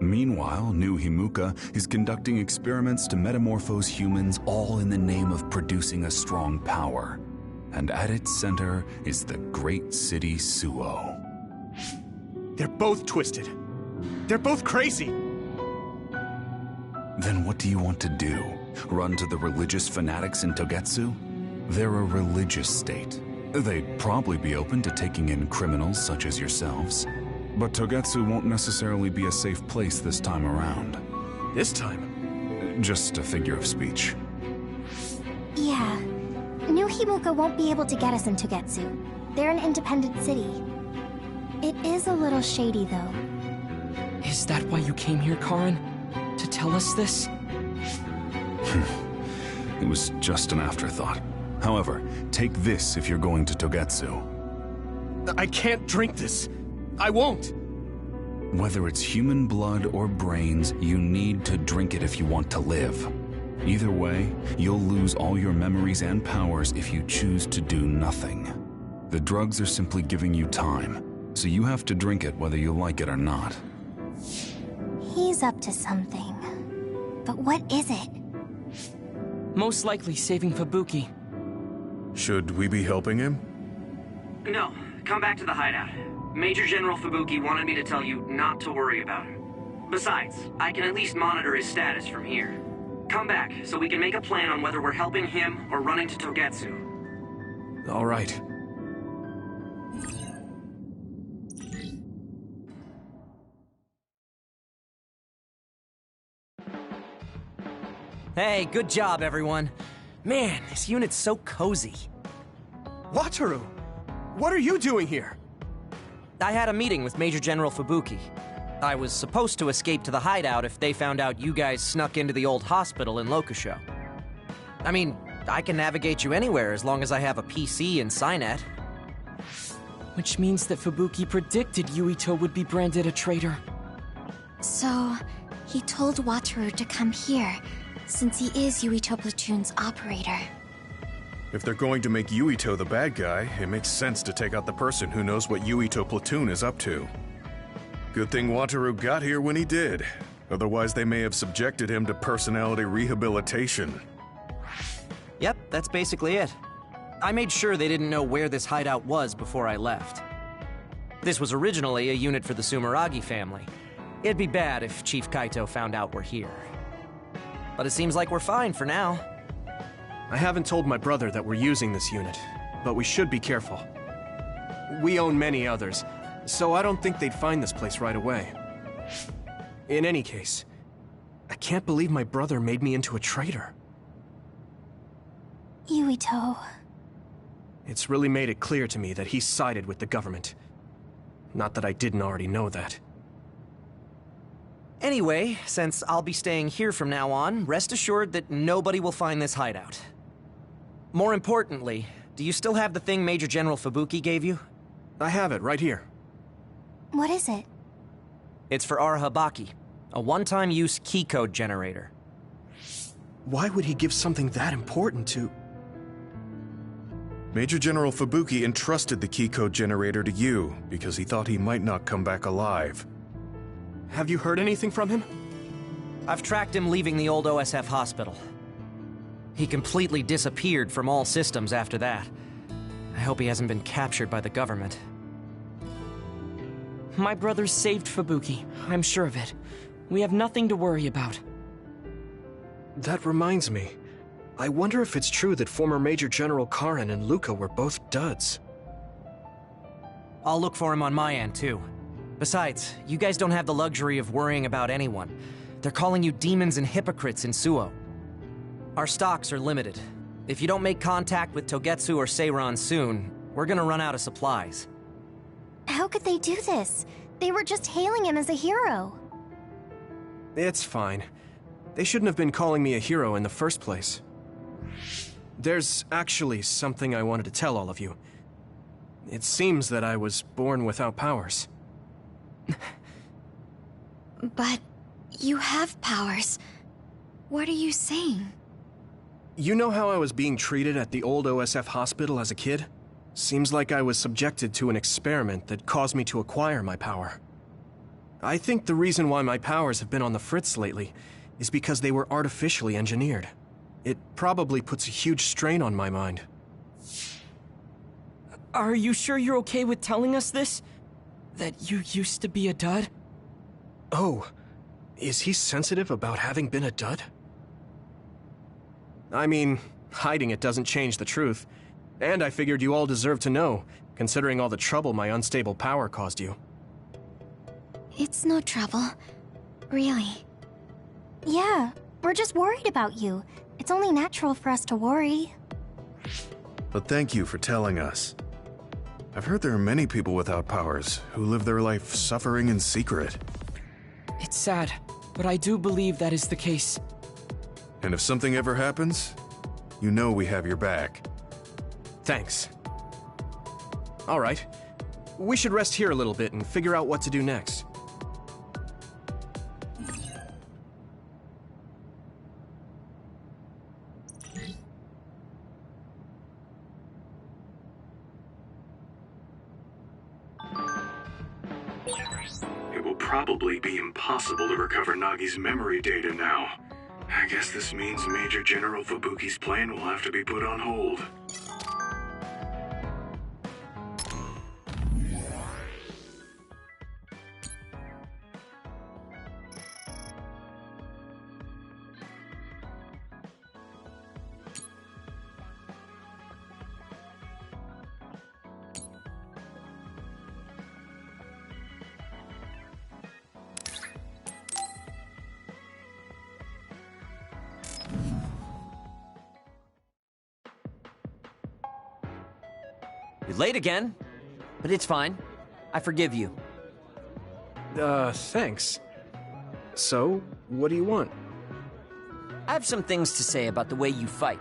Meanwhile, New Himuka is conducting experiments to metamorphose humans, all in the name of producing a strong power. And at its center is the great city Suo. They're both twisted. They're both crazy. Then what do you want to do? Run to the religious fanatics in Togetsu? They're a religious state. They'd probably be open to taking in criminals such as yourselves. But Togetsu won't necessarily be a safe place this time around. This time? Just a figure of speech. Yeah. New Himuka won't be able to get us in Togetsu. They're an independent city. It is a little shady, though. Is that why you came here, Karin? To tell us this? It was just an afterthought. However, take this if you're going to Togetsu. I can't drink this. I won't. Whether it's human blood or brains, you need to drink it if you want to live. Either way, you'll lose all your memories and powers if you choose to do nothing. The drugs are simply giving you time, so you have to drink it whether you like it or not. He's up to something. But what is it? Most likely saving Fubuki. Should we be helping him? No, come back to the hideout. Major General Fubuki wanted me to tell you not to worry about him. Besides, I can at least monitor his status from here. Come back, so we can make a plan on whether we're helping him or running to Togetsu. All right. Hey, good job, everyone. Man, this unit's so cozy. Wataru! What are you doing here? I had a meeting with Major General Fubuki. I was supposed to escape to the hideout if they found out you guys snuck into the old hospital in Lokusho. I mean, I can navigate you anywhere as long as I have a PC and Cynet. Which means that Fubuki predicted Yuito would be branded a traitor. So, he told Wataru to come here, since he is Yuito Platoon's operator. If they're going to make Yuito the bad guy, it makes sense to take out the person who knows what Yuito Platoon is up to. Good thing Wataru got here when he did. Otherwise, they may have subjected him to personality rehabilitation. Yep, that's basically it. I made sure they didn't know where this hideout was before I left. This was originally a unit for the Sumeragi family. It'd be bad if Chief Kaito found out we're here. But it seems like we're fine for now. I haven't told my brother that we're using this unit, but we should be careful. We own many others, so I don't think they'd find this place right away. In any case, I can't believe my brother made me into a traitor. Yuito. It's really made it clear to me that he sided with the government. Not that I didn't already know that. Anyway, since I'll be staying here from now on, rest assured that nobody will find this hideout. More importantly, do you still have the thing Major General Fubuki gave you? I have it right here. What is it? It's for Arahabaki, a one-time use key code generator. Why would he give something that important to... Major General Fubuki entrusted the key code generator to you because he thought he might not come back alive. Have you heard anything from him? I've tracked him leaving the old OSF hospital. He completely disappeared from all systems after that. I hope he hasn't been captured by the government. My brother saved Fubuki, I'm sure of it. We have nothing to worry about. That reminds me. I wonder if it's true that former Major General Karin and Luca were both duds. I'll look for him on my end, too. Besides, you guys don't have the luxury of worrying about anyone. They're calling you demons and hypocrites in Suo. Our stocks are limited. If you don't make contact with Togetsu or Seiran soon, we're gonna run out of supplies. How could they do this? They were just hailing him as a hero. It's fine. They shouldn't have been calling me a hero in the first place. There's actually something I wanted to tell all of you. It seems that I was born without powers. But you have powers. What are you saying? You know how I was being treated at the old OSF hospital as a kid? Seems like I was subjected to an experiment that caused me to acquire my power. I think the reason why my powers have been on the fritz lately is because they were artificially engineered. It probably puts a huge strain on my mind. Are you sure you're okay with telling us this? That you used to be a dud? Oh, is he sensitive about having been a dud? I mean, hiding it doesn't change the truth. And I figured you all deserve to know, considering all the trouble my unstable power caused you. It's no trouble. Really. Yeah, we're just worried about you. It's only natural for us to worry. But thank you for telling us. I've heard there are many people without powers who live their life suffering in secret. It's sad, but I do believe that is the case. And if something ever happens, you know we have your back. Thanks. All right. We should rest here a little bit and figure out what to do next. It will probably be impossible to recover Nagi's memory data now. I guess this means Major General Fubuki's plan will have to be put on hold. You're late again, but it's fine. I forgive you. Thanks. So, what do you want? I have some things to say about the way you fight.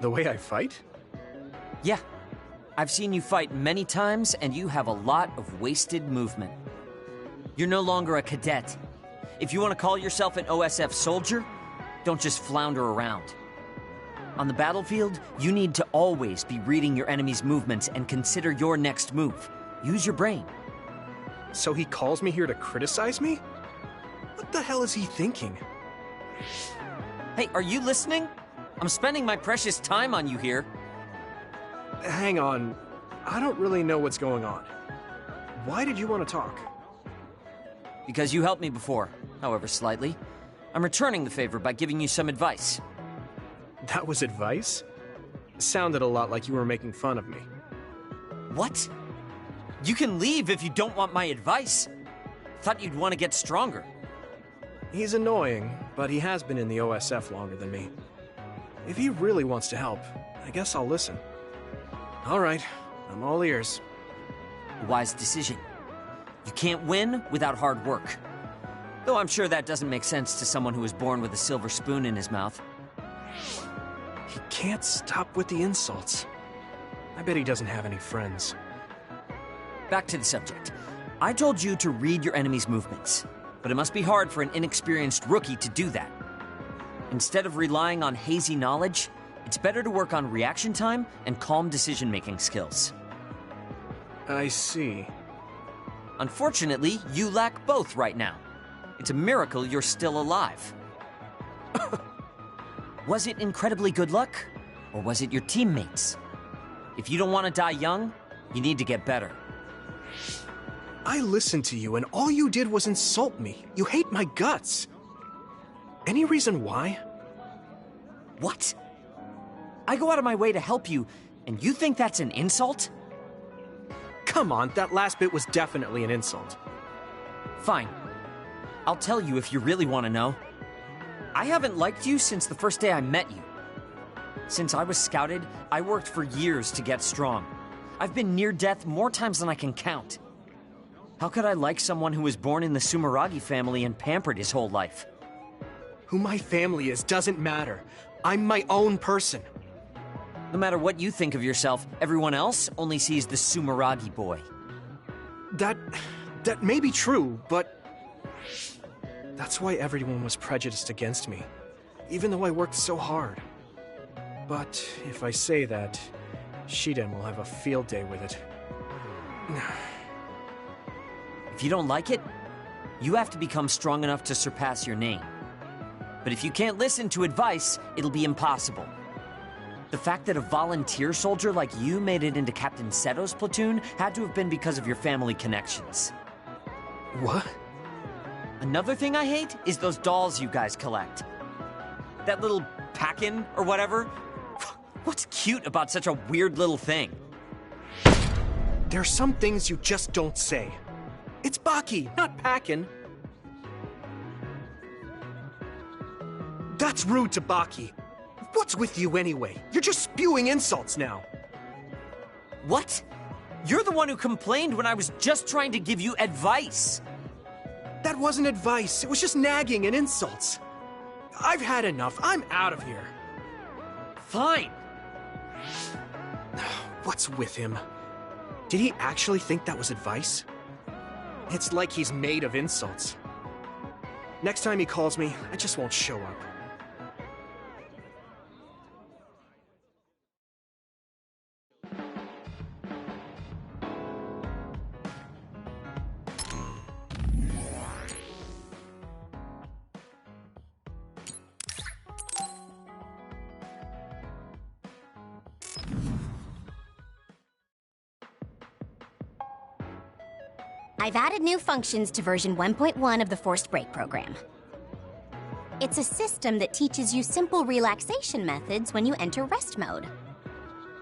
The way I fight? Yeah. I've seen you fight many times, and you have a lot of wasted movement. You're no longer a cadet. If you want to call yourself an OSF soldier, don't just flounder around. On the battlefield, you need to always be reading your enemy's movements and consider your next move. Use your brain. So he calls me here to criticize me? What the hell is he thinking? Hey, are you listening? I'm spending my precious time on you here. Hang on. I don't really know what's going on. Why did you want to talk? Because you helped me before, however slightly. I'm returning the favor by giving you some advice. That was advice? Sounded a lot like you were making fun of me. What? You can leave if you don't want my advice. Thought you'd want to get stronger. He's annoying, but he has been in the OSF longer than me. If he really wants to help, I guess I'll listen. All right, I'm all ears. A wise decision. You can't win without hard work. Though I'm sure that doesn't make sense to someone who was born with a silver spoon in his mouth. He can't stop with the insults. I bet he doesn't have any friends. Back to the subject. I told you to read your enemy's movements, but it must be hard for an inexperienced rookie to do that. Instead of relying on hazy knowledge, it's better to work on reaction time and calm decision-making skills. I see. Unfortunately, you lack both right now. It's a miracle you're still alive. Was it incredibly good luck, or was it your teammates? If you don't want to die young, you need to get better. I listened to you, and all you did was insult me. You hate my guts. Any reason why? What? I go out of my way to help you, and you think that's an insult? Come on, that last bit was definitely an insult. Fine. I'll tell you if you really want to know. I haven't liked you since the first day I met you. Since I was scouted, I worked for years to get strong. I've been near death more times than I can count. How could I like someone who was born in the Sumeragi family and pampered his whole life? Who my family is doesn't matter. I'm my own person. No matter what you think of yourself, everyone else only sees the Sumeragi boy. That may be true, but that's why everyone was prejudiced against me, even though I worked so hard. But if I say that, Shiden will have a field day with it. If you don't like it, you have to become strong enough to surpass your name. But if you can't listen to advice, it'll be impossible. The fact that a volunteer soldier like you made it into Captain Seto's platoon had to have been because of your family connections. What? Another thing I hate is those dolls you guys collect. That little Packin or whatever. What's cute about such a weird little thing? There's some things you just don't say. It's Baki, not Packin. That's rude to Baki. What's with you anyway? You're just spewing insults now. What? You're the one who complained when I was just trying to give you advice. That wasn't advice. It was just nagging and insults. I've had enough. I'm out of here. Fine. What's with him? Did he actually think that was advice? It's like he's made of insults. Next time he calls me, I just won't show up. I've added new functions to version 1.1 of the Forced Break program. It's a system that teaches you simple relaxation methods when you enter rest mode.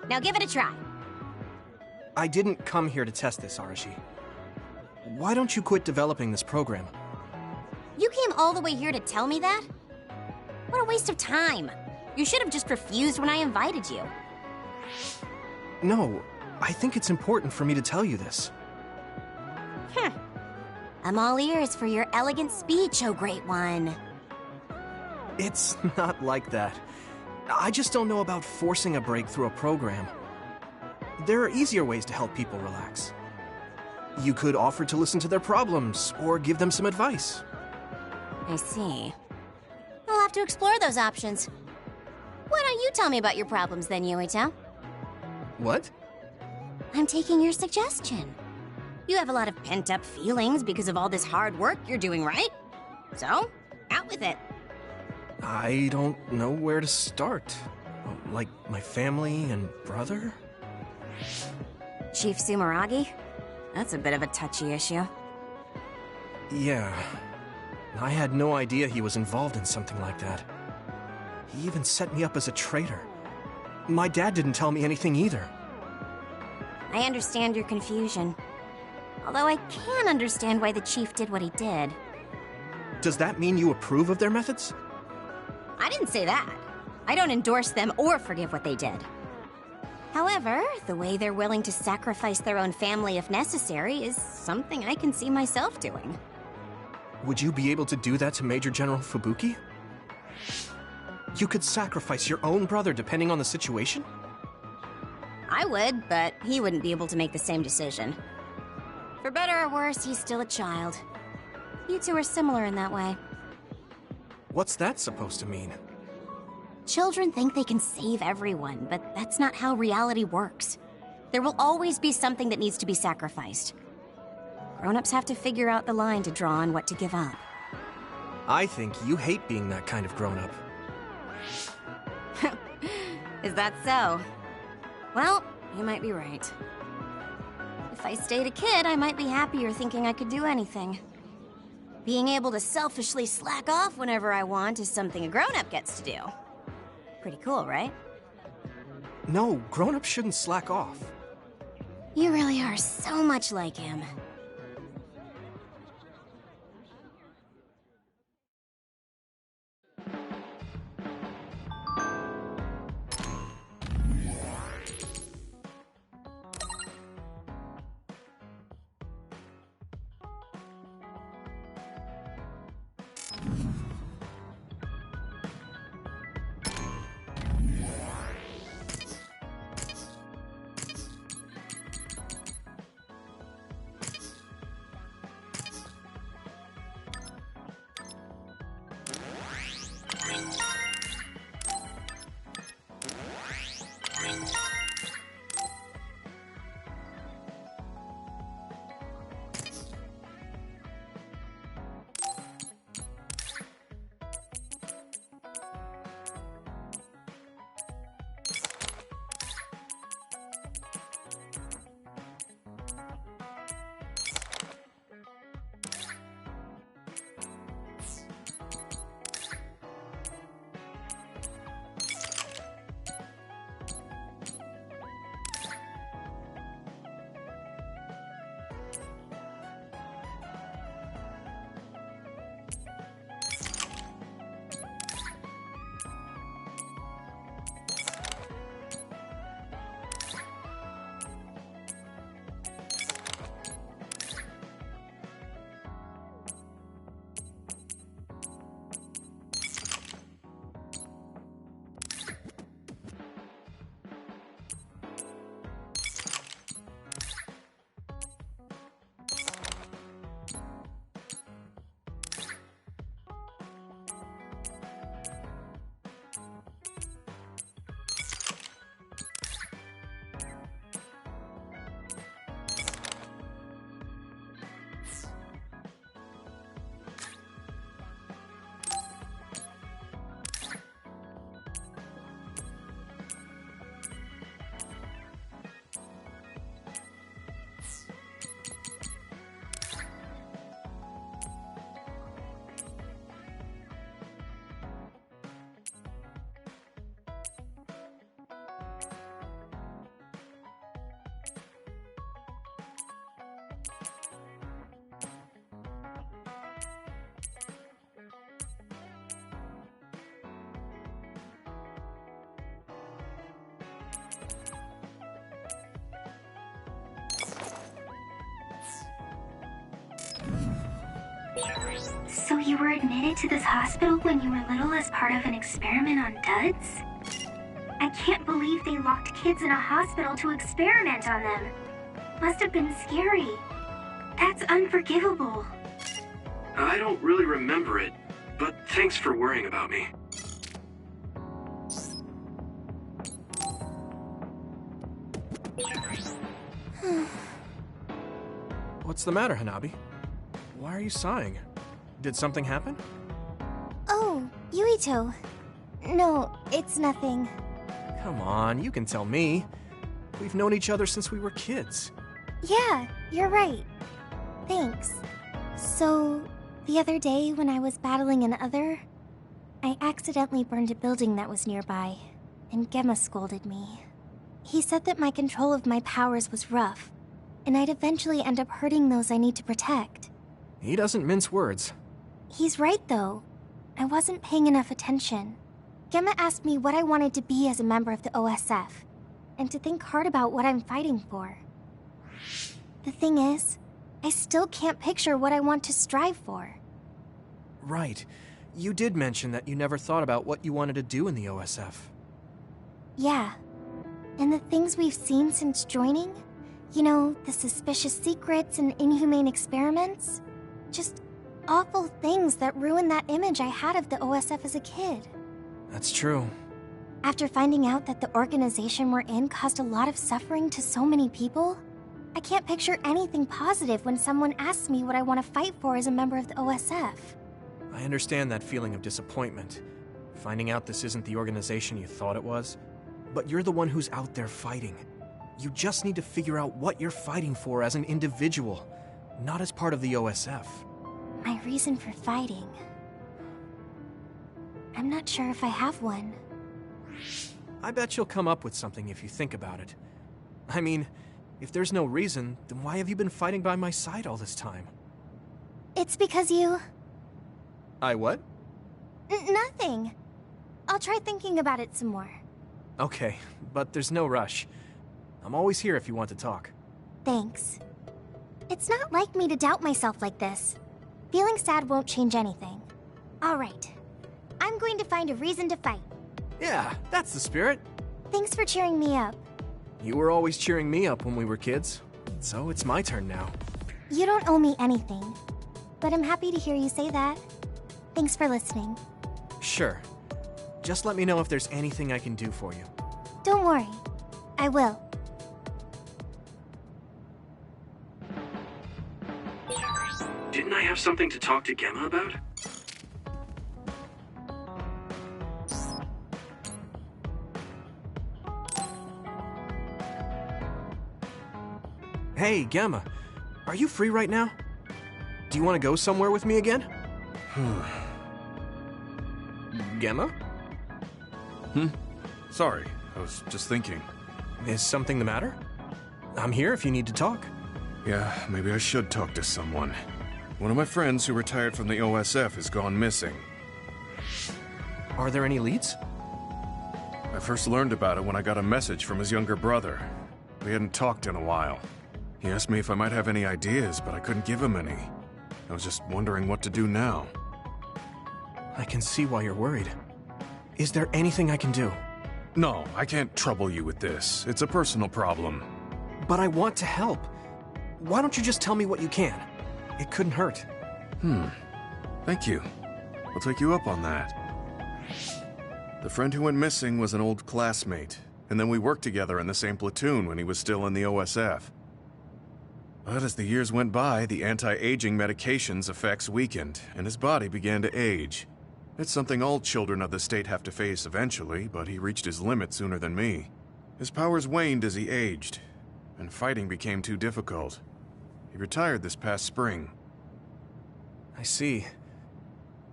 Now give it a try. I didn't come here to test this, Arashi. Why don't you quit developing this program? You came all the way here to tell me that? What a waste of time. You should have just refused when I invited you. No, I think it's important for me to tell you this. I'm all ears for your elegant speech, oh great one. It's not like that. I just don't know about forcing a break through a program. There are easier ways to help people relax. You could offer to listen to their problems, or give them some advice. I see. I'll have to explore those options. Why don't you tell me about your problems then, Yuito? What? I'm taking your suggestion. You have a lot of pent-up feelings because of all this hard work you're doing, right? So, out with it. I don't know where to start. Like my family and brother? Chief Sumeragi? That's a bit of a touchy issue. Yeah. I had no idea he was involved in something like that. He even set me up as a traitor. My dad didn't tell me anything either. I understand your confusion. Although I can understand why the chief did what he did. Does that mean you approve of their methods? I didn't say that. I don't endorse them or forgive what they did. However, the way they're willing to sacrifice their own family if necessary is something I can see myself doing. Would you be able to do that to Major General Fubuki? You could sacrifice your own brother depending on the situation? I would, but he wouldn't be able to make the same decision. For better or worse, he's still a child. You two are similar in that way. What's that supposed to mean? Children think they can save everyone, but that's not how reality works. There will always be something that needs to be sacrificed. Grown-ups have to figure out the line to draw on what to give up. I think you hate being that kind of grown-up. Is that so? Well, you might be right. If I stayed a kid, I might be happier thinking I could do anything. Being able to selfishly slack off whenever I want is something a grown-up gets to do. Pretty cool, right? No, grown-ups shouldn't slack off. You really are so much like him. So you were admitted to this hospital when you were little as part of an experiment on duds? I can't believe they locked kids in a hospital to experiment on them. Must have been scary. That's unforgivable. I don't really remember it, but thanks for worrying about me. What's the matter, Hanabi? Why are you sighing? Did something happen? Oh, Yuito. No, it's nothing. Come on, you can tell me. We've known each other since we were kids. Yeah, you're right. Thanks. So, the other day when I was battling an other, I accidentally burned a building that was nearby, and Gemma scolded me. He said that my control of my powers was rough, and I'd eventually end up hurting those I need to protect. He doesn't mince words. He's right, though. I wasn't paying enough attention. Gemma asked me what I wanted to be as a member of the OSF, and to think hard about what I'm fighting for. The thing is, I still can't picture what I want to strive for. Right. You did mention that you never thought about what you wanted to do in the OSF. Yeah. And the things we've seen since joining? You know, the suspicious secrets and inhumane experiments? Just awful things that ruined that image I had of the OSF as a kid. That's true. After finding out that the organization we're in caused a lot of suffering to so many people, I can't picture anything positive when someone asks me what I want to fight for as a member of the OSF. I understand that feeling of disappointment. Finding out this isn't the organization you thought it was. But you're the one who's out there fighting. You just need to figure out what you're fighting for as an individual, not as part of the OSF. My reason for fighting... I'm not sure if I have one. I bet you'll come up with something if you think about it. I mean, If there's no reason, then why have you been fighting by my side all this time? It's because you... I what? Nothing. I'll try thinking about it some more. Okay, but there's no rush. I'm always here if you want to talk. Thanks. It's not like me to doubt myself like this. Feeling sad won't change anything. All right. I'm going to find a reason to fight. Yeah, that's the spirit. Thanks for cheering me up. You were always cheering me up when we were kids, so it's my turn now. You don't owe me anything, but I'm happy to hear you say that. Thanks for listening. Sure. Just let me know if there's anything I can do for you. Don't worry. I will. Didn't I have something to talk to Gemma about? Hey, Gemma. Are you free right now? Do you want to go somewhere with me again? Gemma? Sorry, I was just thinking. Is something the matter? I'm here if you need to talk. Yeah, maybe I should talk to someone. One of my friends who retired from the OSF has gone missing. Are there any leads? I first learned about it when I got a message from his younger brother. We hadn't talked in a while. He asked me if I might have any ideas, but I couldn't give him any. I was just wondering what to do now. I can see why you're worried. Is there anything I can do? No, I can't trouble you with this. It's a personal problem. But I want to help. Why don't you just tell me what you can? It couldn't hurt. Thank you. I'll take you up on that. The friend who went missing was an old classmate, and then we worked together in the same platoon when he was still in the OSF. But as the years went by, the anti-aging medication's effects weakened, and his body began to age. It's something all children of the state have to face eventually, but he reached his limit sooner than me. His powers waned as he aged, and fighting became too difficult. He retired this past spring. I see.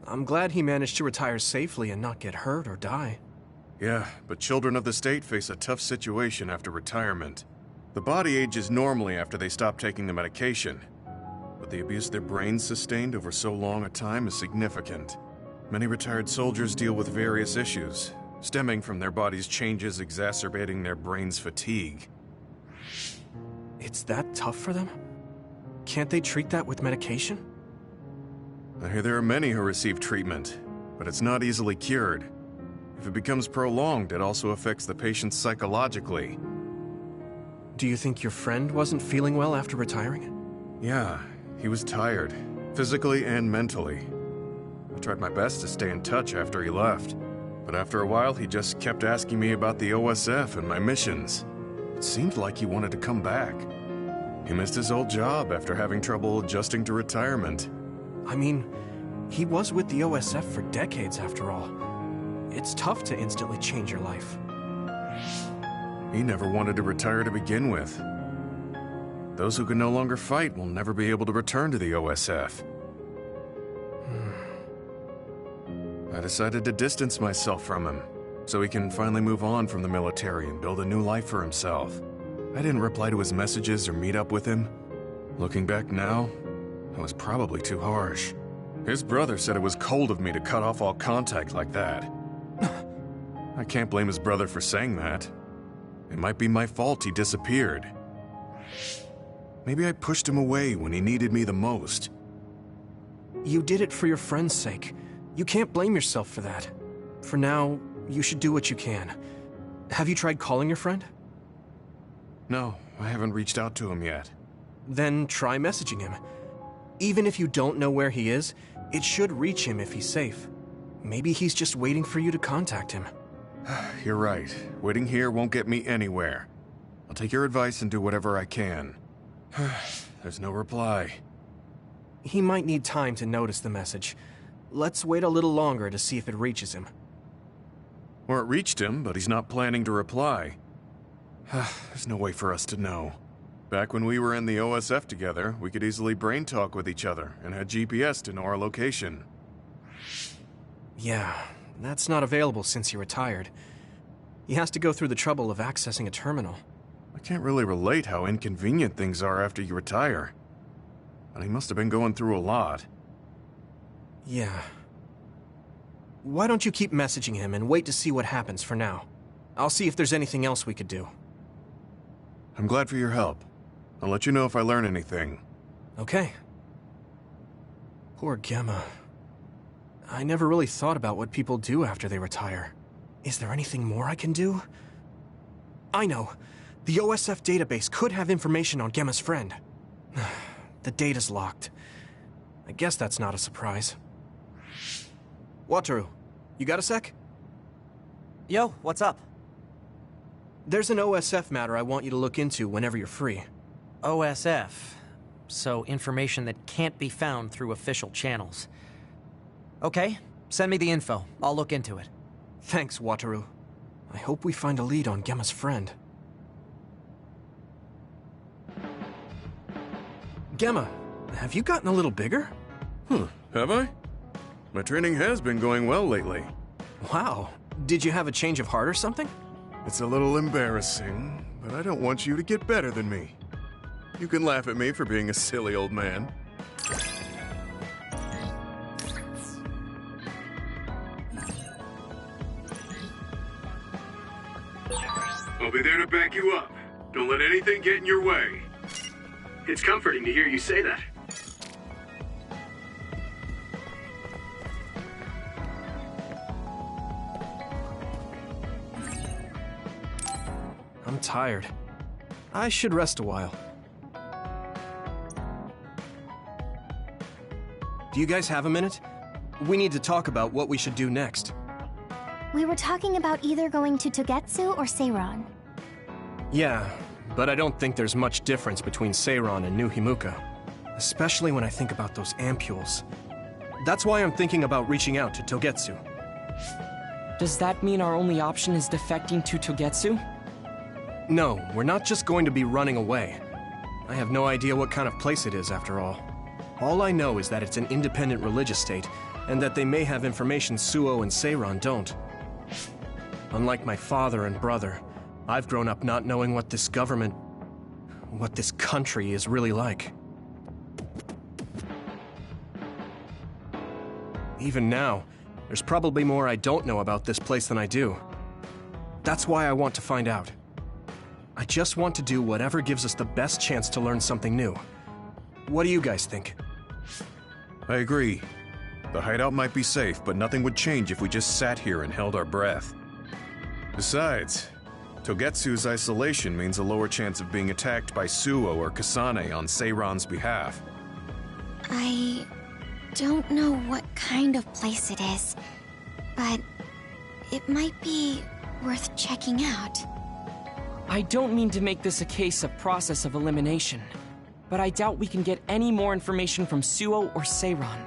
I'm glad he managed to retire safely and not get hurt or die. Yeah, but children of the state face a tough situation after retirement. The body ages normally after they stop taking the medication, but the abuse their brains sustained over so long a time is significant. Many retired soldiers deal with various issues, stemming from their body's changes exacerbating their brain's fatigue. It's that tough for them? Can't they treat that with medication? I hear there are many who receive treatment, but it's not easily cured. If it becomes prolonged, it also affects the patient psychologically. Do you think your friend wasn't feeling well after retiring? Yeah, he was tired, physically and mentally. I tried my best to stay in touch after he left, but after a while he just kept asking me about the OSF and my missions. It seemed like he wanted to come back. He missed his old job after having trouble adjusting to retirement. I mean, he was with the OSF for decades after all. It's tough to instantly change your life. He never wanted to retire to begin with. Those who can no longer fight will never be able to return to the OSF. I decided to distance myself from him, so he can finally move on from the military and build a new life for himself. I didn't reply to his messages or meet up with him. Looking back now, I was probably too harsh. His brother said it was cold of me to cut off all contact like that. I can't blame his brother for saying that. It might be my fault he disappeared. Maybe I pushed him away when he needed me the most. You did it for your friend's sake. You can't blame yourself for that. For now, you should do what you can. Have you tried calling your friend? No, I haven't reached out to him yet. Then try messaging him. Even if you don't know where he is, it should reach him if he's safe. Maybe he's just waiting for you to contact him. You're right. Waiting here won't get me anywhere. I'll take your advice and do whatever I can. There's no reply. He might need time to notice the message. Let's wait a little longer to see if it reaches him. Or it reached him, but he's not planning to reply. There's no way for us to know. Back when we were in the OSF together, we could easily brain talk with each other and had GPS to know our location. Yeah, that's not available since he retired. He has to go through the trouble of accessing a terminal. I can't really relate how inconvenient things are after you retire. But he must have been going through a lot. Yeah. Why don't you keep messaging him and wait to see what happens for now? I'll see if there's anything else we could do. I'm glad for your help. I'll let you know if I learn anything. Okay. Poor Gemma. I never really thought about what people do after they retire. Is there anything more I can do? I know. The OSF database could have information on Gemma's friend. The data's locked. I guess that's not a surprise. Wataru, you got a sec? Yo, what's up? There's an OSF matter I want you to look into whenever you're free. OSF. So information that can't be found through official channels. Okay, send me the info. I'll look into it. Thanks, Wataru. I hope we find a lead on Gemma's friend. Gemma, have you gotten a little bigger? Have I? My training has been going well lately. Wow. Did you have a change of heart or something? It's a little embarrassing, but I don't want you to get better than me. You can laugh at me for being a silly old man. I'll be there to back you up. Don't let anything get in your way. It's comforting to hear you say that. I'm tired. I should rest a while. Do you guys have a minute? We need to talk about what we should do next. We were talking about either going to Togetsu or Seiron. Yeah, but I don't think there's much difference between Seiron and New Himuka. Especially when I think about those ampules. That's why I'm thinking about reaching out to Togetsu. Does that mean our only option is defecting to Togetsu? No, we're not just going to be running away. I have no idea what kind of place it is, after all. All I know is that it's an independent religious state, and that they may have information Suo and Seiron don't. Unlike my father and brother, I've grown up not knowing what this government, what this country is really like. Even now, there's probably more I don't know about this place than I do. That's why I want to find out. I just want to do whatever gives us the best chance to learn something new. What do you guys think? I agree. The hideout might be safe, but nothing would change if we just sat here and held our breath. Besides, Togetsu's isolation means a lower chance of being attacked by Suo or Kasane on Seiron's behalf. I don't know what kind of place it is, but it might be worth checking out. I don't mean to make this a case of process of elimination, but I doubt we can get any more information from Suo or Seiron.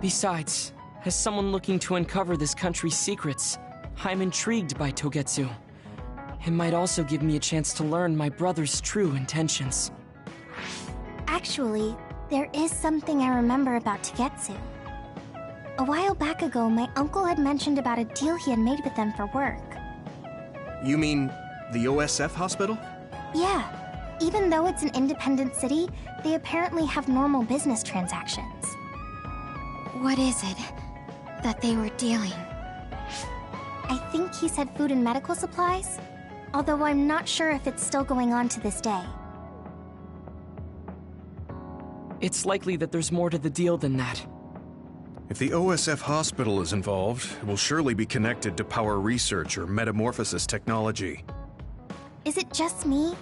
Besides, as someone looking to uncover this country's secrets, I'm intrigued by Togetsu. It might also give me a chance to learn my brother's true intentions. Actually, there is something I remember about Togetsu. A while back ago, my uncle had mentioned about a deal he had made with them for work. You mean the OSF hospital? Yeah. Even though it's an independent city, they apparently have normal business transactions. What is it that they were dealing? I think he said food and medical supplies, although I'm not sure if it's still going on to this day. It's likely that there's more to the deal than that. If the OSF hospital is involved, it will surely be connected to power research or metamorphosis technology. Is it just me?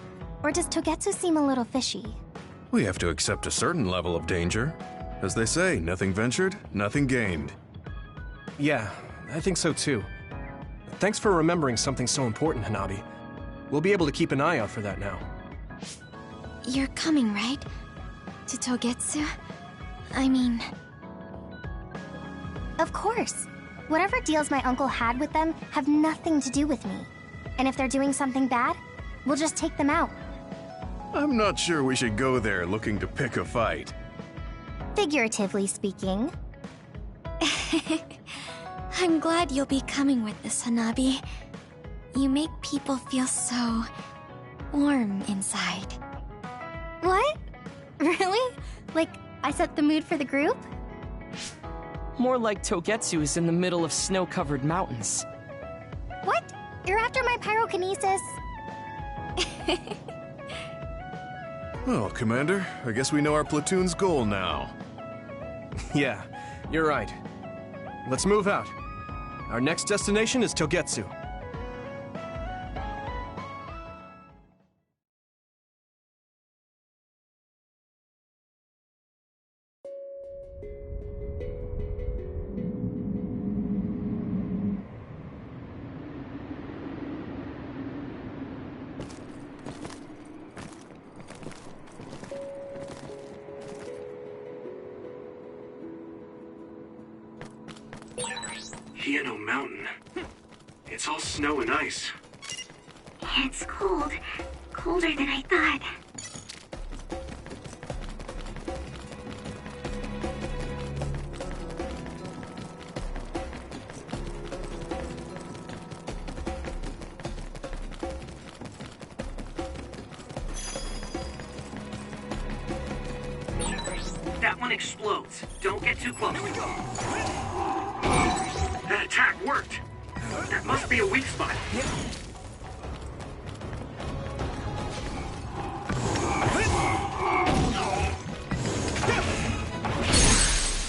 Or does Togetsu seem a little fishy? We have to accept a certain level of danger. As they say, nothing ventured, nothing gained. Yeah, I think so too. Thanks for remembering something so important, Hanabi. We'll be able to keep an eye out for that now. You're coming, right? To Togetsu? I mean... Of course. Whatever deals my uncle had with them have nothing to do with me. And if they're doing something bad, we'll just take them out. I'm not sure we should go there looking to pick a fight. Figuratively speaking. I'm glad you'll be coming with us, Hanabi. You make people feel so... warm inside. What? Really? Like, I set the mood for the group? More like Togetsu is in the middle of snow-covered mountains. What? You're after my pyrokinesis? Well, Commander, I guess we know our platoon's goal now. Yeah, you're right. Let's move out. Our next destination is Togetsu. Hieno Mountain. It's all snow and ice. It's cold. Colder than I thought. That one explodes. Don't get too close. Here we go. That attack worked. That must be a weak spot.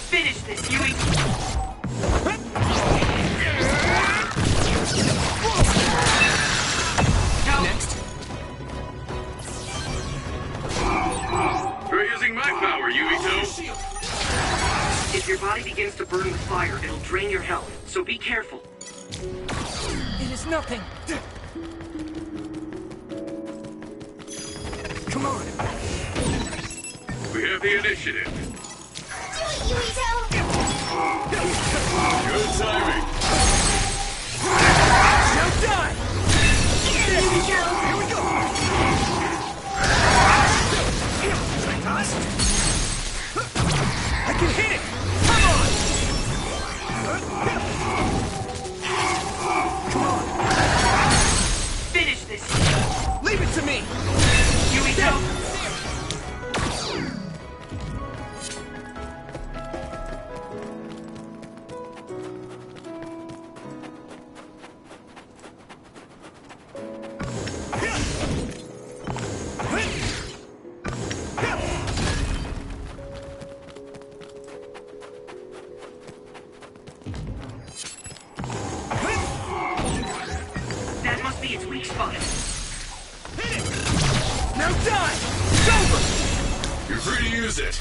Finish this, Yui. Next. We're using my power, Yuito. If your body begins to burn with fire, it'll drain your health, so be careful. It is nothing. Come on. We have the initiative. Do it, Yuito! Good timing. Now die! Here we go! I can hit it! Come on! Come on! Finish this. Leave it to me! Yuito. That must be its weak spot. Hit it! Now die! It's over! You're free to use it.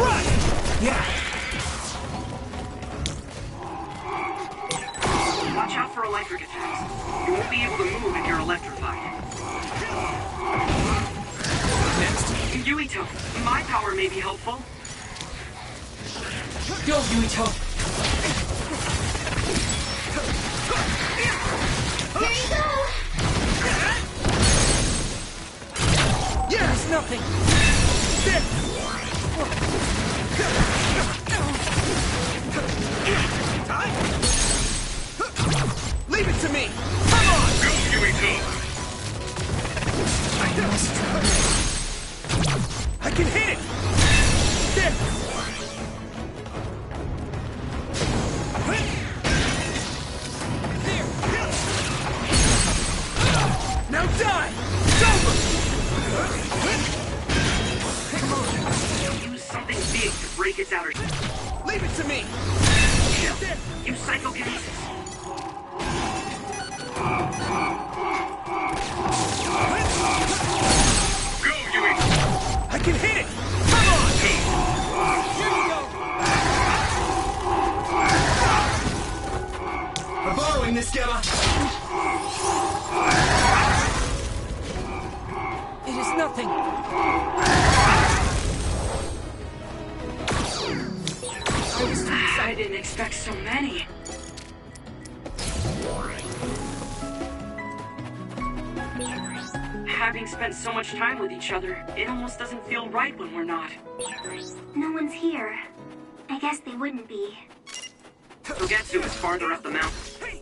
Right! Yeah. Watch out for electric attacks. You won't be able to move if you're electrified. Next. Yuito, my power may be helpful. Go, Yuito! Here you go! Yeah, it's nothing! Leave it to me! Come on! Go, Yuito! I can hit it! There! Now die! It's over! Come on. Use something big to break its outer... Leave it to me! Chill. Use psychokinesis. Go, Yuito! I can hit it! Come on! Here you go! I'm borrowing this, Gemma! It is nothing! I didn't expect so many. Having spent so much time with each other, it almost doesn't feel right when we're not. No one's here. I guess they wouldn't be. Togetsu is farther up the mountain.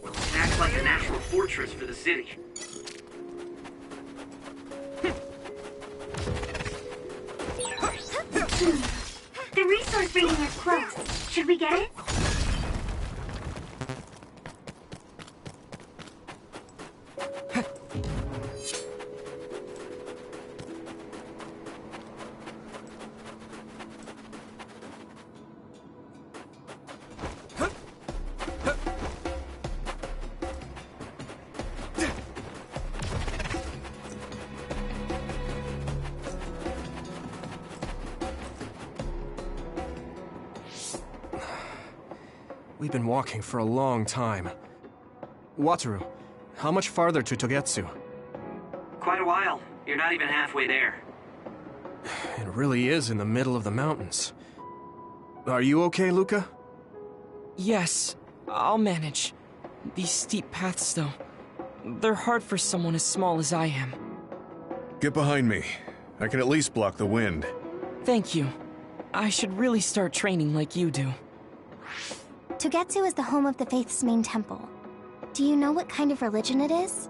We'll attack like a natural fortress for the city. The resource reading is close. Should we get it? We've been walking for a long time. Wataru, how much farther to Togetsu? Quite a while. You're not even halfway there. It really is in the middle of the mountains. Are you okay, Luca? Yes, I'll manage. These steep paths, though, they're hard for someone as small as I am. Get behind me. I can at least block the wind. Thank you. I should really start training like you do. Togetsu is the home of the Faith's main temple. Do you know what kind of religion it is?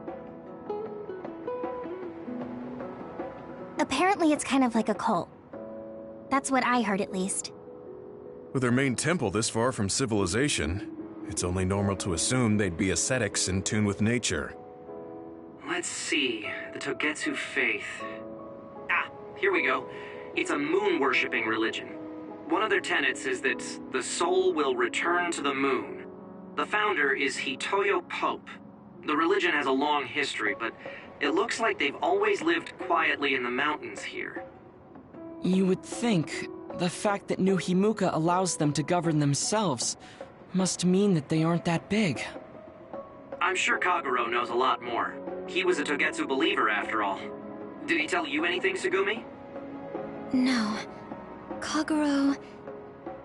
Apparently it's kind of like a cult. That's what I heard, at least. With their main temple this far from civilization, it's only normal to assume they'd be ascetics in tune with nature. Let's see. The Togetsu faith. Ah, here we go. It's a moon-worshipping religion. One of their tenets is that the soul will return to the moon. The founder is Hitoyo Pope. The religion has a long history, but it looks like they've always lived quietly in the mountains here. You would think the fact that New Himuka allows them to govern themselves must mean that they aren't that big. I'm sure Kagero knows a lot more. He was a Togetsu believer, after all. Did he tell you anything, Sugumi? No. Kagero...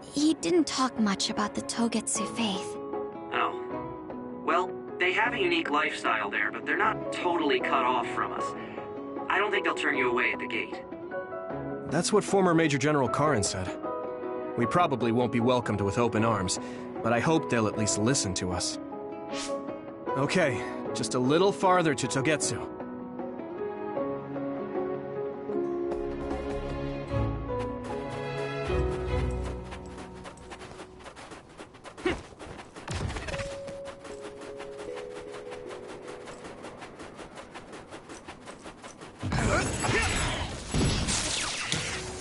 he didn't talk much about the Togetsu faith. Oh. Well, they have a unique lifestyle there, but they're not totally cut off from us. I don't think they'll turn you away at the gate. That's what former Major General Karin said. We probably won't be welcomed with open arms, but I hope they'll at least listen to us. Okay, just a little farther to Togetsu.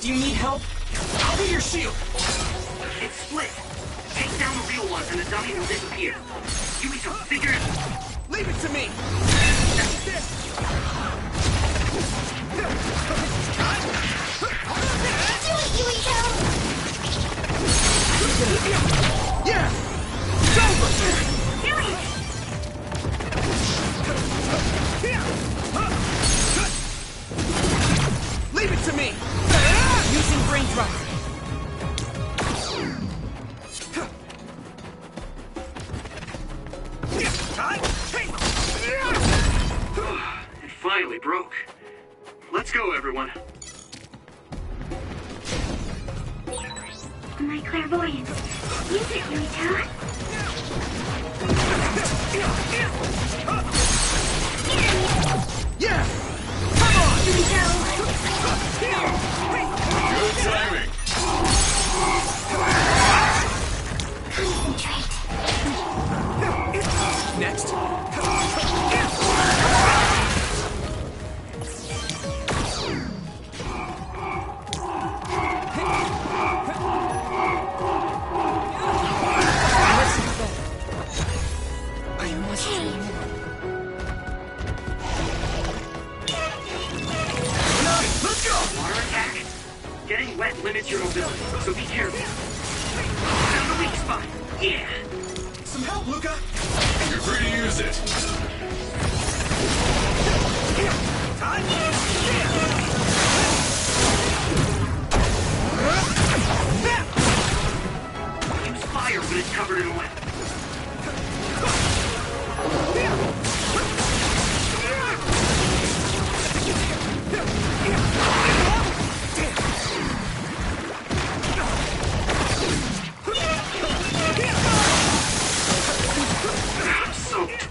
Do you need help? I'll be your shield! It's split. Take down the real ones and the dummy will disappear. Yuito, figure it out. Leave it to me! That's it! Yeah! It's over! Do it! Leave it to me! Using brain drop. It finally broke. Let's go, everyone. My clairvoyance. Use it, Yuito. Yeah! Come on! Good timing! Next. Let's go! Water attack? Getting wet limits your mobility, so be careful. Found the weak spot. Yeah. Some help, Luca! You're free to use it. Use fire when it's covered in wet. I'm soaked.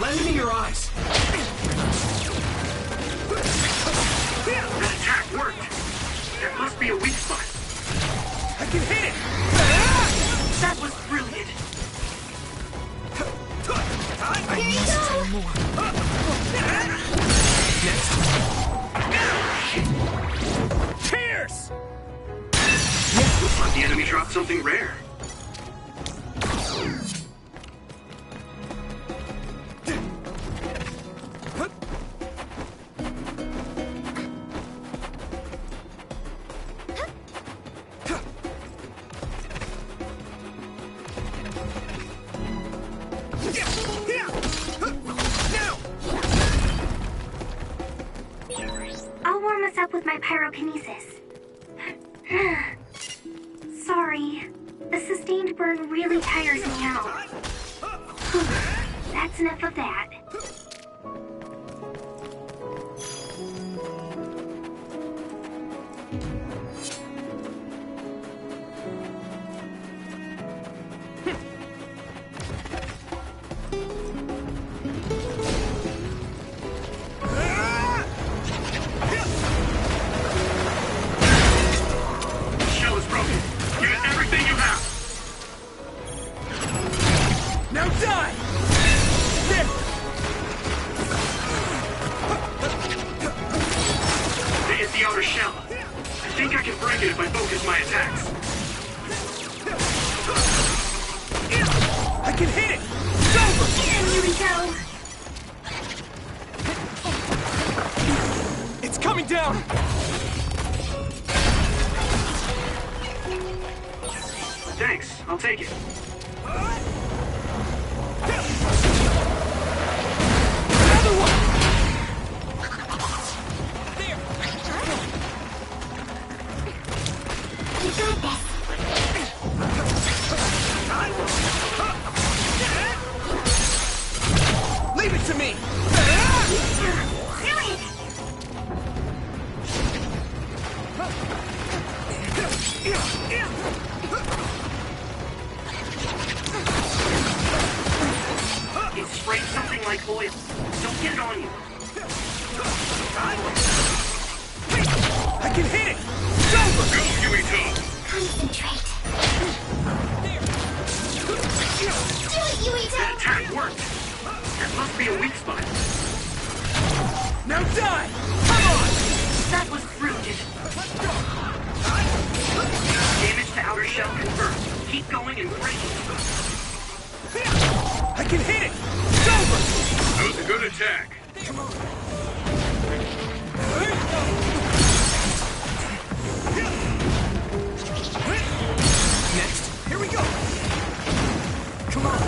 Let me in your eyes. That attack worked. There must be a weak spot. I can hit it! That was brilliant. I must try more. Next. Pierce! Looks like the enemy dropped something rare. I'll warm us up with my pyrokinesis. Sorry. The sustained burn really tires me out. That's enough of that. Shell is broken. Give it everything you have. Now die! They hit the outer shell. I think I can break it if I focus my attacks. I can hit it! It's over! Here we go. It's coming down! Thanks, I'll take it. Another one! You got this. Leave it to me! Do it! It sprayed something like oil. Don't get it on you. I can hit it! It's over! Go, Yuito! Concentrate. Do it, Yuito! That attack worked. There must be a weak spot. Now die! Come on! That was brilliant. Damage to outer shell confirmed. Keep going and break it. I can hit it! It's over! That was a good attack. Next, here we go! Come on!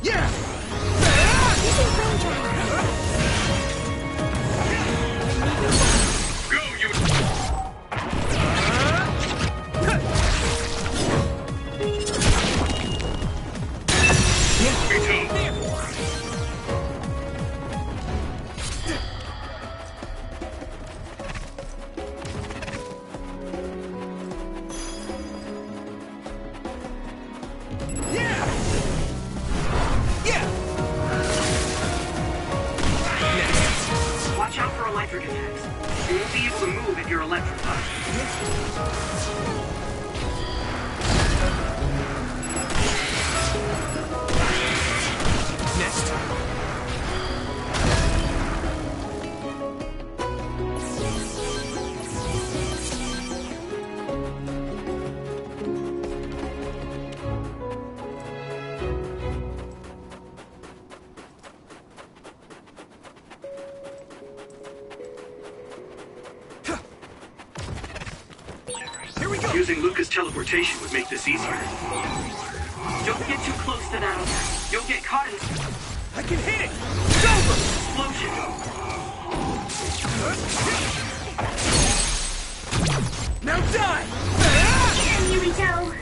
Yeah! Using flame drive. Go, you. Yeah! Yeah! Next. Watch out for electric attacks. You won't be able to move if you're electrified. Next. Using Luca's teleportation would make this easier. Don't get too close to that other. You'll get caught in I can hit it! It's over! explosion. Now die! Here we go.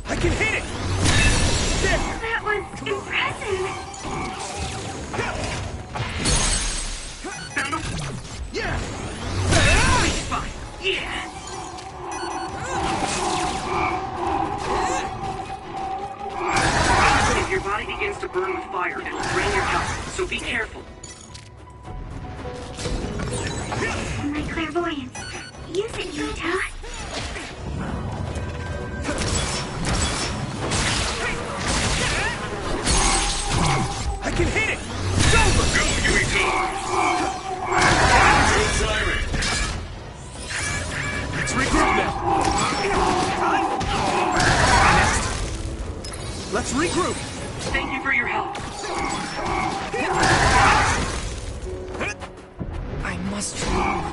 I can hit it! There! That was impressive. Found him. Yeah! Weak spot. Yeah. so be careful. My clairvoyance. Use it, Yuito. I can hit it! It's over! Go, Yuito! Siren! Let's regroup now! Let's regroup! Thank you for your help. I must remove.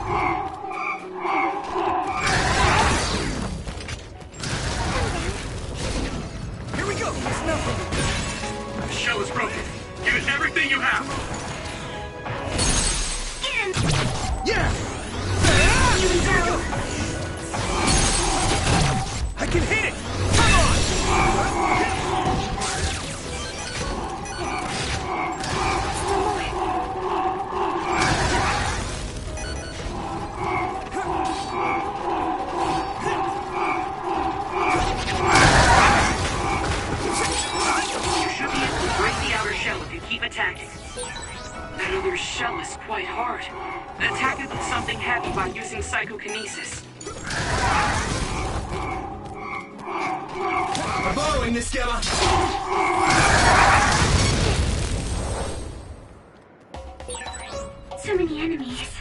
Here we go! It's nothing! The shell is broken. Give it everything you have. Get him! Yeah! Here we go! I can hit it! Come on! Attacking. That other shell is quite hard. Attack it with something heavy by using psychokinesis. I'm borrowing this, Gamma! So many enemies.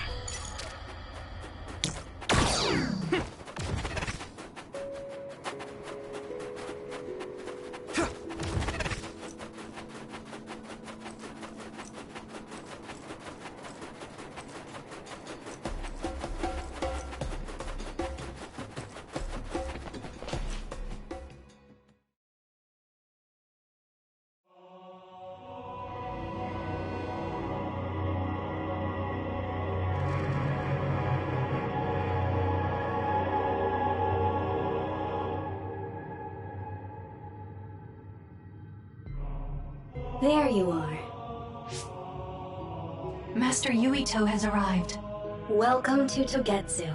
There you are. Master Yuito has arrived. Welcome to Togetsu.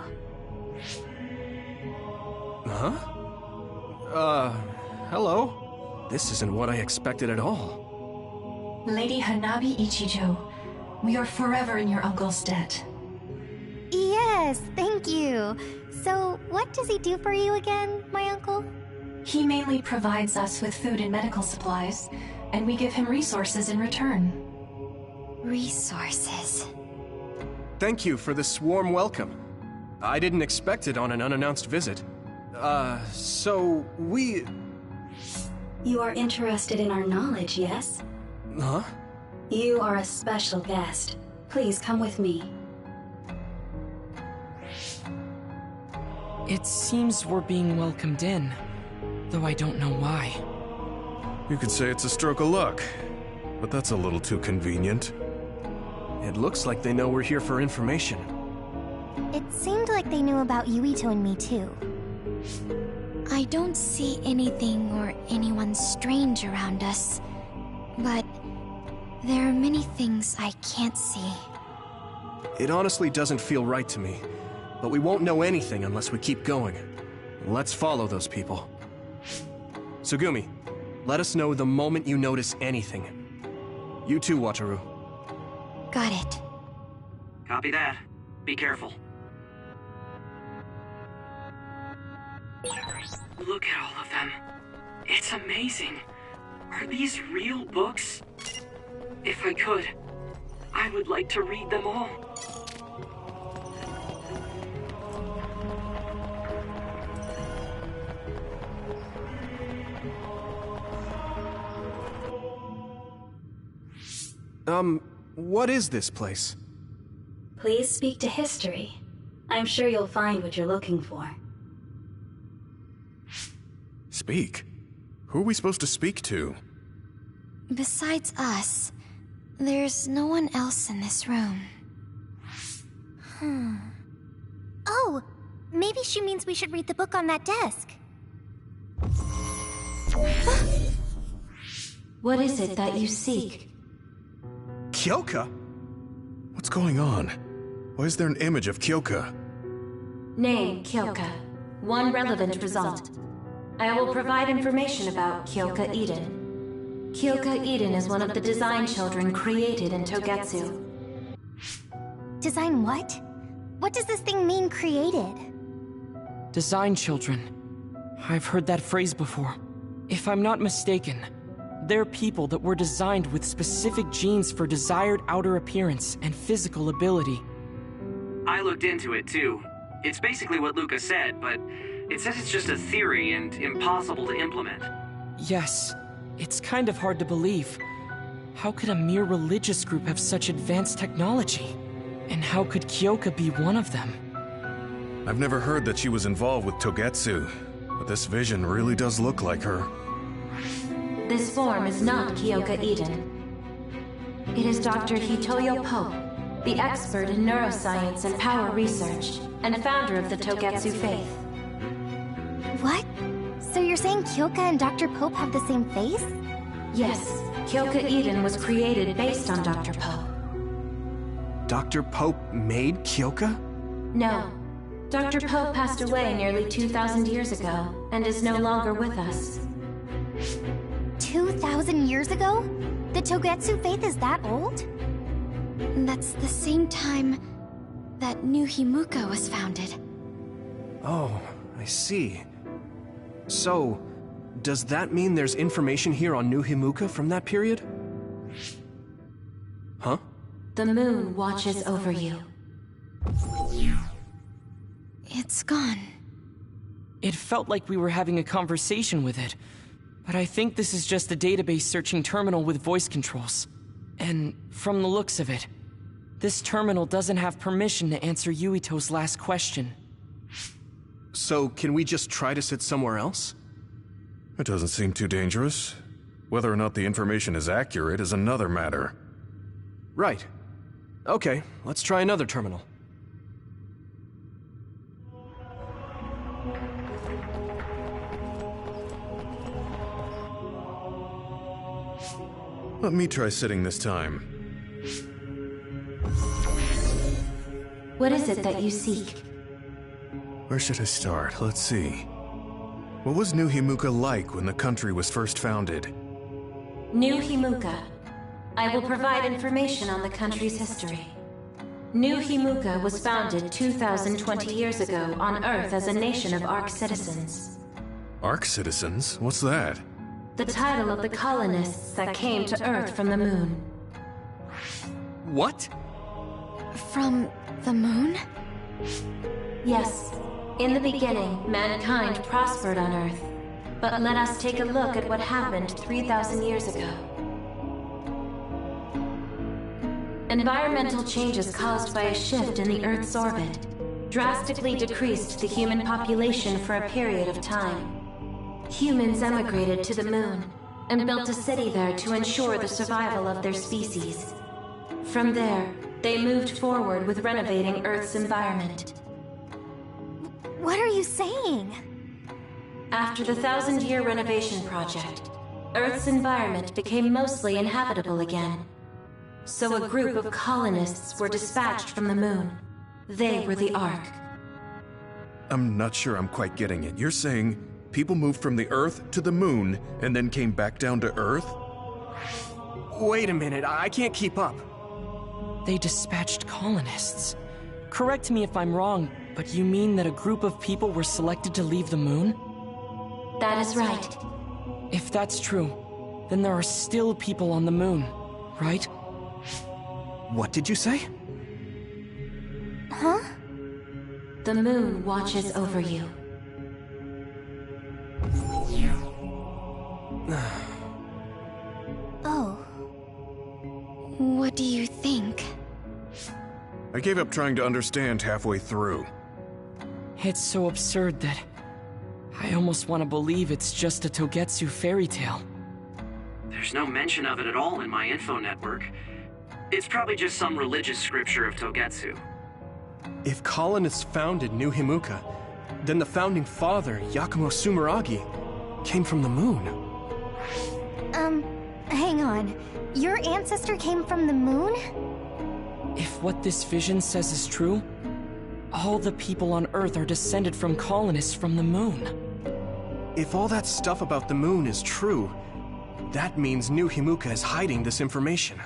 Huh? Hello? This isn't what I expected at all. Lady Hanabi Ichijo, we are forever in your uncle's debt. Yes, thank you. So, what does he do for you again, my uncle? He mainly provides us with food and medical supplies, and we give him resources in return. Resources. Thank you for this warm welcome. I didn't expect it on an unannounced visit. So we... You are interested in our knowledge, yes? Huh? You are a special guest. Please come with me. It seems we're being welcomed in, though I don't know why. You could say it's a stroke of luck, but that's a little too convenient. It looks like they know we're here for information. It seemed like they knew about Yuito and me too. I don't see anything or anyone strange around us, but there are many things I can't see. It honestly doesn't feel right to me, but we won't know anything unless we keep going. Let's follow those people. Tsugumi, let us know the moment you notice anything. You too, Wataru. Got it. Copy that. Be careful. Look at all of them. It's amazing. Are these real books? If I could, I would like to read them all. What is this place? Please speak to history. I'm sure you'll find what you're looking for. Speak? Who are we supposed to speak to? Besides us, there's no one else in this room. Oh, maybe she means we should read the book on that desk. What is it that you seek? Kyoka? What's going on? Why is there an image of Kyoka? Name, Kyoka. One relevant result. I will provide information about Kyoka Eden. Kyoka Eden is one of the design children created in Togetsu. Design what? What does this thing mean, created? Design children. I've heard that phrase before. If I'm not mistaken, they're people that were designed with specific genes for desired outer appearance and physical ability. I looked into it too. It's basically what Luca said, but it says it's just a theory and impossible to implement. Yes, it's kind of hard to believe. How could a mere religious group have such advanced technology? And how could Kyoka be one of them? I've never heard that she was involved with Togetsu, but this vision really does look like her. This form is not Kyoka Eden. It is Dr. Hitoyo Pope, the expert in neuroscience and power research, and founder of the Togetsu faith. What? So you're saying Kyoka and Dr. Pope have the same face? Yes, Kyoka Eden was created based on Dr. Pope. Dr. Pope made Kyoka? No. Dr. Pope passed away nearly 2,000 years ago, and is no longer with us. 2,000 years ago? The Togetsu faith is that old? That's the same time that New Himuka was founded. Oh, I see. So, does that mean there's information here on New Himuka from that period? Huh? The moon watches over you. It's gone. It felt like we were having a conversation with it, but I think this is just a database searching terminal with voice controls. And from the looks of it, this terminal doesn't have permission to answer Yuito's last question. So, can we just try to sit somewhere else? It doesn't seem too dangerous. Whether or not the information is accurate is another matter. Right. Okay, let's try another terminal. Let me try sitting this time. What is it that you seek? Where should I start? Let's see. What was New Himuka like when the country was first founded? New Himuka. I will provide information on the country's history. New Himuka was founded 2,020 years ago on Earth as a nation of Ark citizens. Ark citizens? What's that? The title of the colonists that came to Earth from the moon. What? From the moon? Yes. In the beginning, mankind prospered on Earth. But let us take a look at what happened 3,000 years ago. Environmental changes caused by a shift in the Earth's orbit drastically decreased the human population for a period of time. Humans emigrated to the moon and built a city there to ensure the survival of their species. From there, they moved forward with renovating Earth's environment. What are you saying? After the 1,000-year renovation project, Earth's environment became mostly inhabitable again. So a group of colonists were dispatched from the moon. They were the Ark. I'm not sure I'm quite getting it. You're saying people moved from the Earth to the moon and then came back down to Earth? Wait a minute, I can't keep up. They dispatched colonists. Correct me if I'm wrong, but you mean that a group of people were selected to leave the moon? That is right. If that's true, then there are still people on the moon, right? What did you say? Huh? The moon watches over you. Oh. What do you think? I gave up trying to understand halfway through. It's so absurd that I almost want to believe it's just a Togetsu fairy tale. There's no mention of it at all in my info network. It's probably just some religious scripture of Togetsu. If colonists founded New Himuka, then the founding father, Yakumo Sumeragi, came from the moon. Hang on. Your ancestor came from the moon? If what this vision says is true, all the people on Earth are descended from colonists from the moon. If all that stuff about the moon is true, That means New Himuka is hiding this information.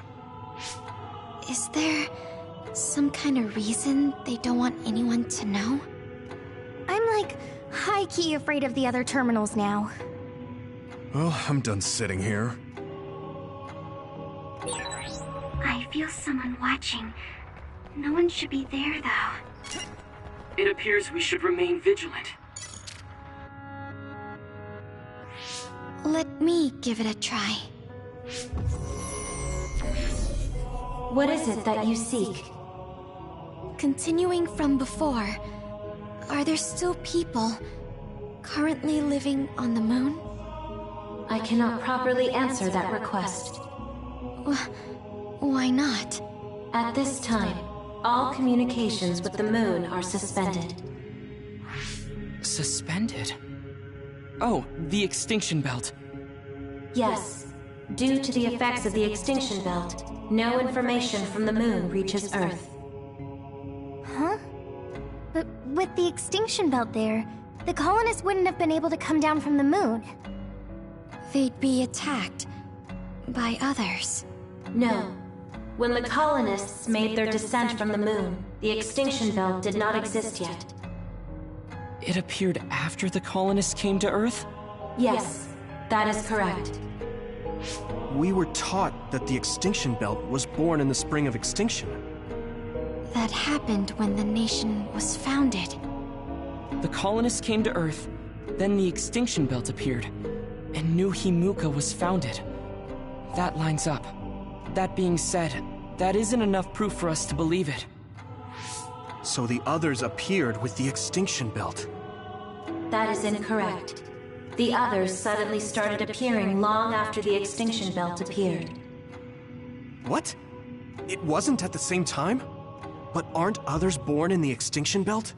Is there some kind of reason they don't want anyone to know? I'm like high-key afraid of the other terminals now. Well, I'm done sitting here. I feel someone watching. No one should be there, though. It appears we should remain vigilant. Let me give it a try. What is it that you seek? Continuing from before, are there still people currently living on the moon? I cannot properly answer that request. Why not? At this time, all communications with the moon are suspended. Suspended? Oh, the extinction belt. Yes. Due to the effects of the extinction belt, no information from the moon reaches Earth. Huh? But with the extinction belt there, the colonists wouldn't have been able to come down from the moon. They'd be attacked by others. No. When the colonists made their descent from the moon, the extinction belt did not exist yet. It appeared after the colonists came to Earth? Yes, that is correct. We were taught that the extinction belt was born in the spring of extinction. That happened when the nation was founded. The colonists came to Earth, then the extinction belt appeared, and New Himuka was founded. That lines up. That being said, that isn't enough proof for us to believe it. So the others appeared with the extinction belt. That is incorrect. The others suddenly started appearing long after the extinction belt appeared. What? It wasn't at the same time? But aren't others born in the extinction belt?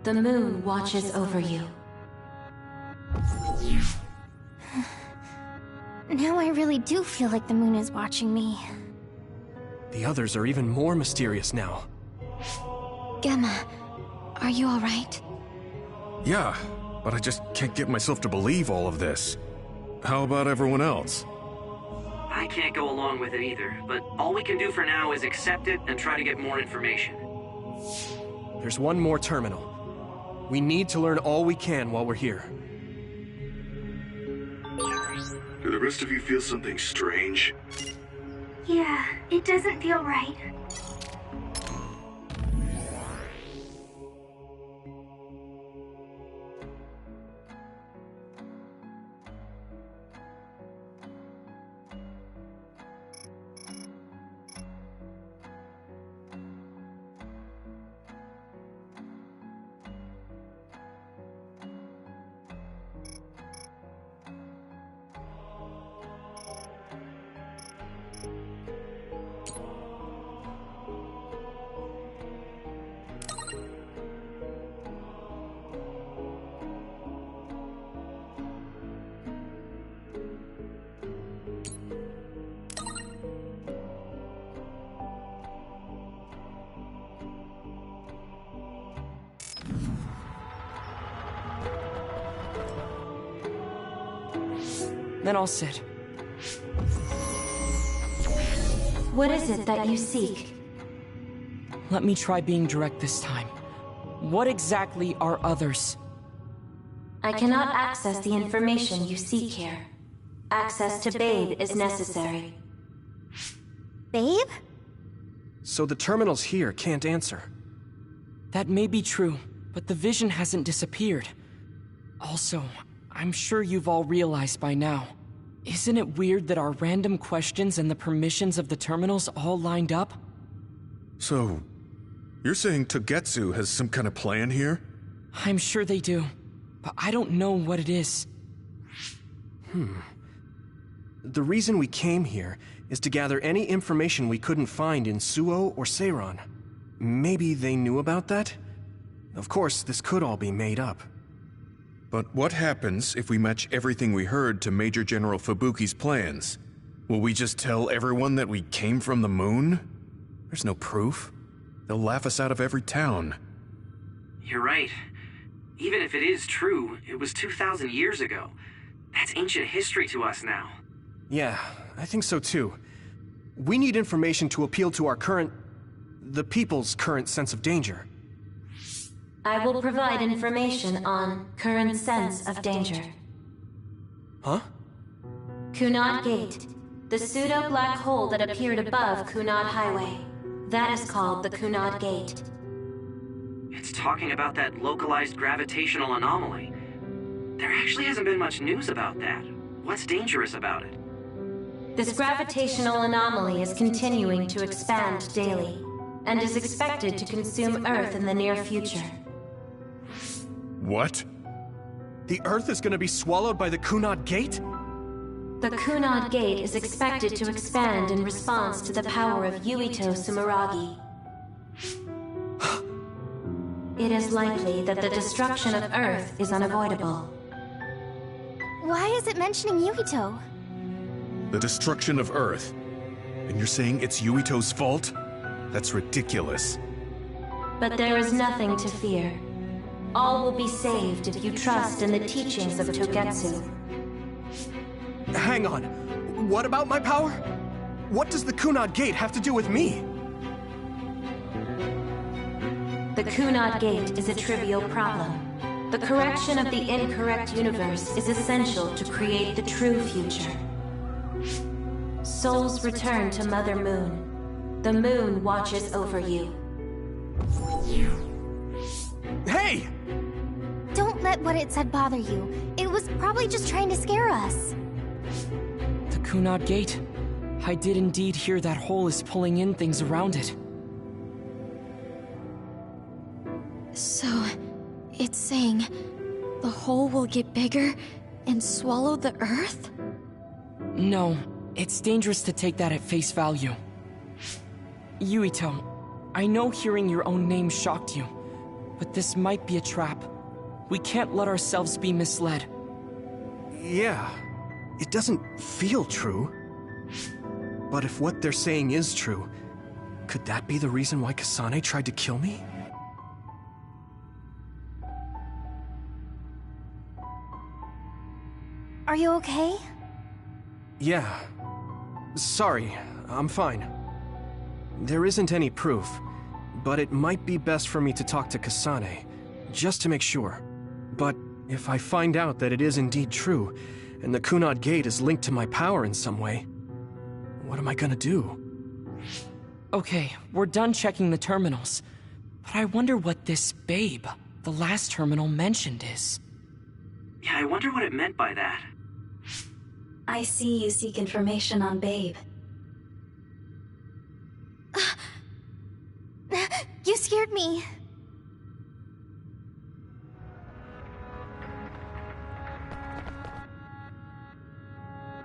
The moon watches over you. Now I really do feel like the moon is watching me. The others are even more mysterious now. Gemma, are you alright? Yeah, but I just can't get myself to believe all of this. How about everyone else? I can't go along with it either, but all we can do for now is accept it and try to get more information. There's one more terminal. We need to learn all we can while we're here. Do the rest of you feel something strange? Yeah, it doesn't feel right. Then I'll sit. What is it that you seek? Let me try being direct this time. What exactly are others? I cannot access the information you seek here. Access to Babe is necessary. Babe? So the terminals here can't answer. That may be true, but the vision hasn't disappeared. Also, I'm sure you've all realized by now. Isn't it weird that our random questions and the permissions of the terminals all lined up? So, you're saying Togetsu has some kind of plan here? I'm sure they do, but I don't know what it is. The reason we came here is to gather any information we couldn't find in Suo or Seiran. Maybe they knew about that? Of course, this could all be made up. But what happens if we match everything we heard to Major General Fubuki's plans? Will we just tell everyone that we came from the moon? There's no proof. They'll laugh us out of every town. You're right. Even if it is true, it was 2,000 years ago. That's ancient history to us now. Yeah, I think so too. We need information to appeal to the people's current sense of danger. I will provide information on current sense of danger. Huh? Kunad Gate, the pseudo-black hole that appeared above Kunad Highway. That is called the Kunad Gate. It's talking about that localized gravitational anomaly. There actually hasn't been much news about that. What's dangerous about it? This gravitational anomaly is continuing to expand daily, and is expected to consume Earth in the near future. What? The Earth is gonna be swallowed by the Kunad Gate? The Kunad Gate is expected to expand in response to the power of Yuito Sumeragi. It is likely that the destruction of Earth is unavoidable. Why is it mentioning Yuito? The destruction of Earth. And you're saying it's Yuito's fault? That's ridiculous. But there is nothing to fear. All will be saved if you trust in the teachings of Togetsu. Hang on. What about my power? What does the Kunad Gate have to do with me? The Kunad Gate is a trivial problem. The correction of the incorrect universe is essential to create the true future. Souls return to Mother Moon. The moon watches over you. Hey! Don't let what it said bother you. It was probably just trying to scare us. The Kunad Gate. I did indeed hear that hole is pulling in things around it. So, it's saying the hole will get bigger and swallow the Earth? No, it's dangerous to take that at face value. Yuito, I know hearing your own name shocked you, but this might be a trap. We can't let ourselves be misled. Yeah, it doesn't feel true. But if what they're saying is true, could that be the reason why Kasane tried to kill me? Are you okay? Yeah. Sorry, I'm fine. There isn't any proof, but it might be best for me to talk to Kasane, just to make sure. But if I find out that it is indeed true, and the Kunad Gate is linked to my power in some way, what am I gonna do? Okay, we're done checking the terminals. But I wonder what this babe, the last terminal mentioned, is. Yeah, I wonder what it meant by that. I see you seek information on Babe. You scared me.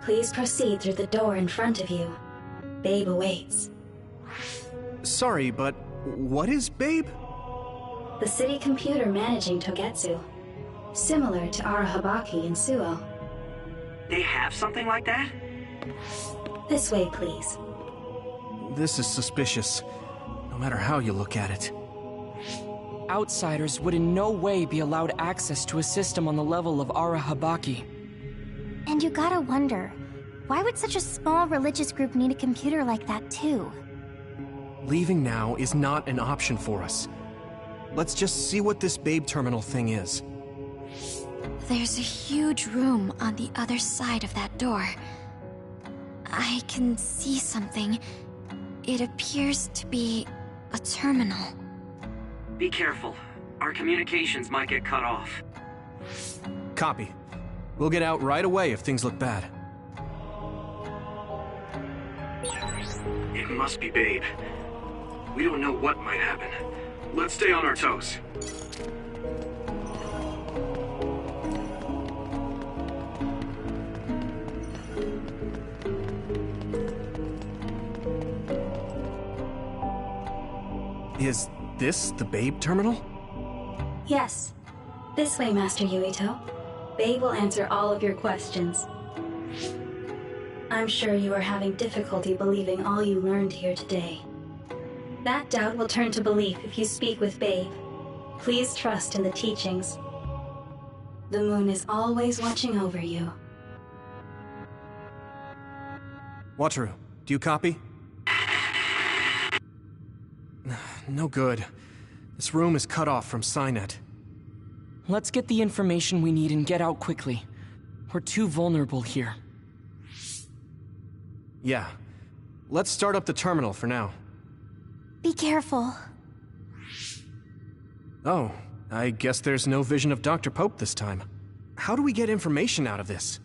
Please proceed through the door in front of you. Babe awaits. Sorry, but what is Babe? The city computer managing Togetsu. Similar to Arahabaki in Suo. They have something like that? This way, please. This is suspicious, no matter how you look at it. Outsiders would in no way be allowed access to a system on the level of Arahabaki. And you gotta wonder, why would such a small religious group need a computer like that too? Leaving now is not an option for us. Let's just see what this Babe terminal thing is. There's a huge room on the other side of that door. I can see something. It appears to be a terminal. Be careful. Our communications might get cut off. Copy. We'll get out right away if things look bad. It must be Babe. We don't know what might happen. Let's stay on our toes. Is this the Babe terminal? Yes. This way, Master Yuito. Babe will answer all of your questions. I'm sure you are having difficulty believing all you learned here today. That doubt will turn to belief if you speak with Babe. Please trust in the teachings. The moon is always watching over you. Wataru, do you copy? No good. This room is cut off from Cynet. Let's get the information we need and get out quickly. We're too vulnerable here. Yeah. Let's start up the terminal for now. Be careful. Oh, I guess there's no vision of Dr. Pope this time. How do we get information out of this?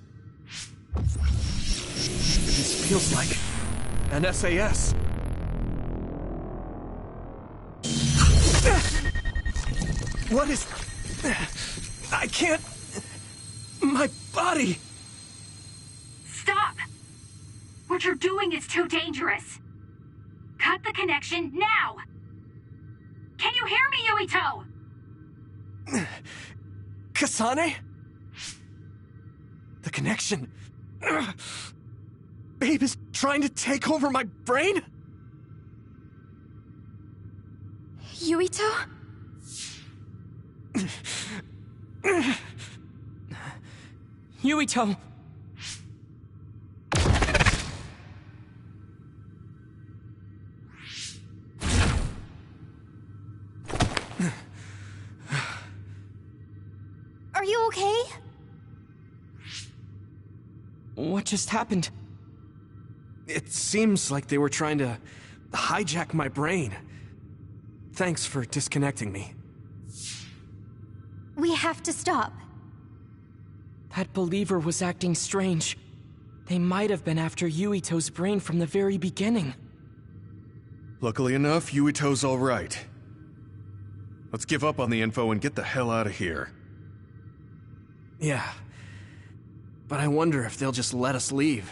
This feels like an SAS. What is... I can't... My body... Stop! What you're doing is too dangerous. Cut the connection now! Can you hear me, Yuito? Kasane? The connection... Babe is trying to take over my brain? Yuito? Yuito! Are you okay? What just happened? It seems like they were trying to hijack my brain. Thanks for disconnecting me. We have to stop. That believer was acting strange. They might have been after Yuito's brain from the very beginning. Luckily enough, Yuito's all right. Let's give up on the info and get the hell out of here. Yeah. But I wonder if they'll just let us leave.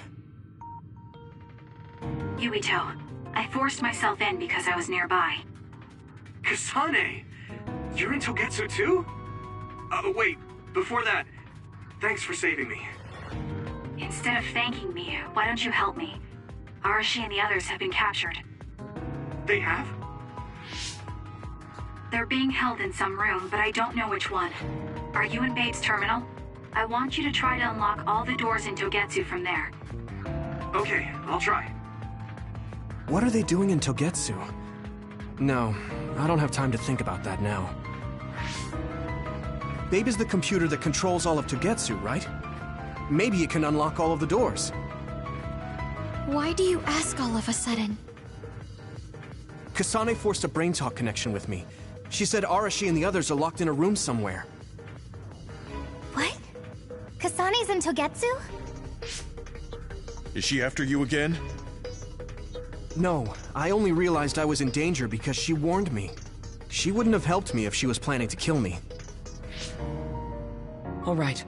Yuito, I forced myself in because I was nearby. Kasane! You're in Togetsu too? Wait, before that, thanks for saving me. Instead of thanking me, why don't you help me? Arashi and the others have been captured. They have? They're being held in some room, but I don't know which one. Are you in Babe's terminal? I want you to try to unlock all the doors in Togetsu from there. Okay, I'll try. What are they doing in Togetsu? No, I don't have time to think about that now. Babe is the computer that controls all of Togetsu, right? Maybe it can unlock all of the doors. Why do you ask all of a sudden? Kasane forced a brain talk connection with me. She said Arashi and the others are locked in a room somewhere. What? Kasane's in Togetsu? Is she after you again? No, I only realized I was in danger because she warned me. She wouldn't have helped me if she was planning to kill me. All right.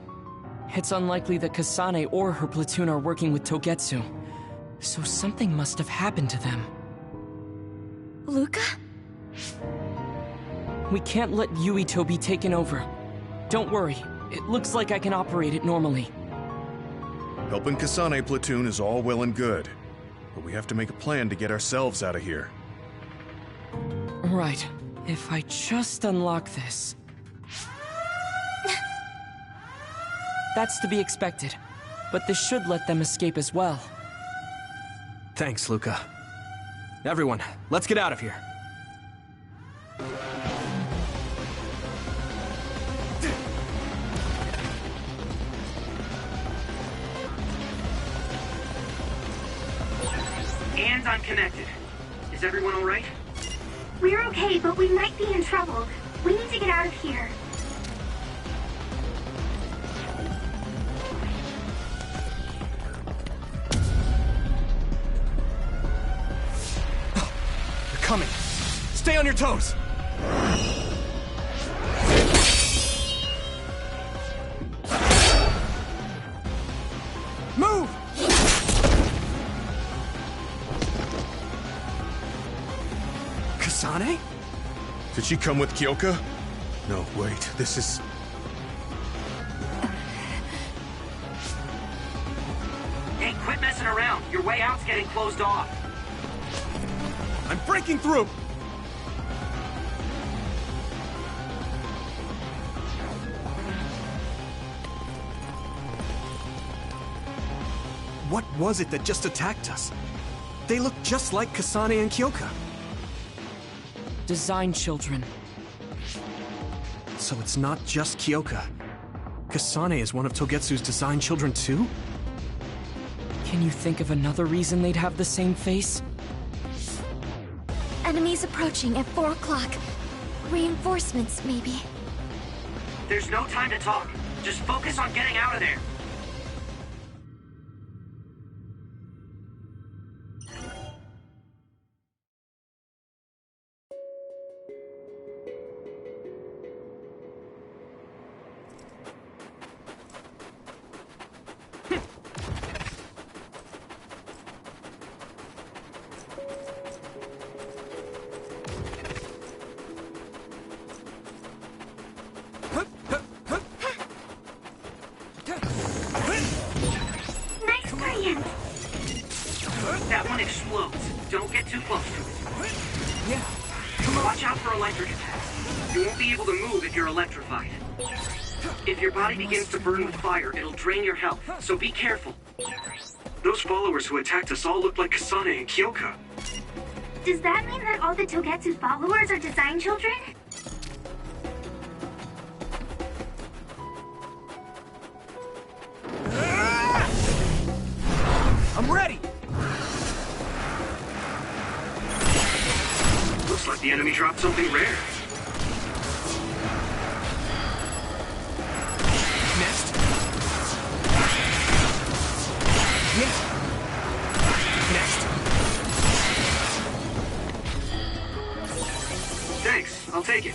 It's unlikely that Kasane or her platoon are working with Togetsu. So something must have happened to them. Luca? We can't let Yuito be taken over. Don't worry. It looks like I can operate it normally. Helping Kasane platoon is all well and good, but we have to make a plan to get ourselves out of here. Right. If I just unlock this... That's to be expected, but this should let them escape as well. Thanks, Luca. Everyone, let's get out of here. And I'm connected. Is everyone all right? We're okay, but we might be in trouble. We need to get out of here. They're coming. Stay on your toes. Move! Kasane? Did she come with Kyoka? No, wait, this is... Hey, quit messing around. Your way out's getting closed off. I'm breaking through! What was it that just attacked us? They look just like Kasane and Kyoka. Design children. So it's not just Kyoka. Kasane is one of Togetsu's design children too? Can you think of another reason they'd have the same face? Enemies approaching at 4 o'clock. Reinforcements, maybe. There's no time to talk. Just focus on getting out of there. That one explodes. Don't get too close to it. Yeah. Watch out for electric attacks. You won't be able to move if you're electrified. If your body begins to burn with fire, it'll drain your health, so be careful. Those followers who attacked us all look like Kasane and Kyoka. Does that mean that all the Togetsu followers are design children? I'm ready! Looks like the enemy dropped something rare. Next. Yeah. Next. Thanks, I'll take it.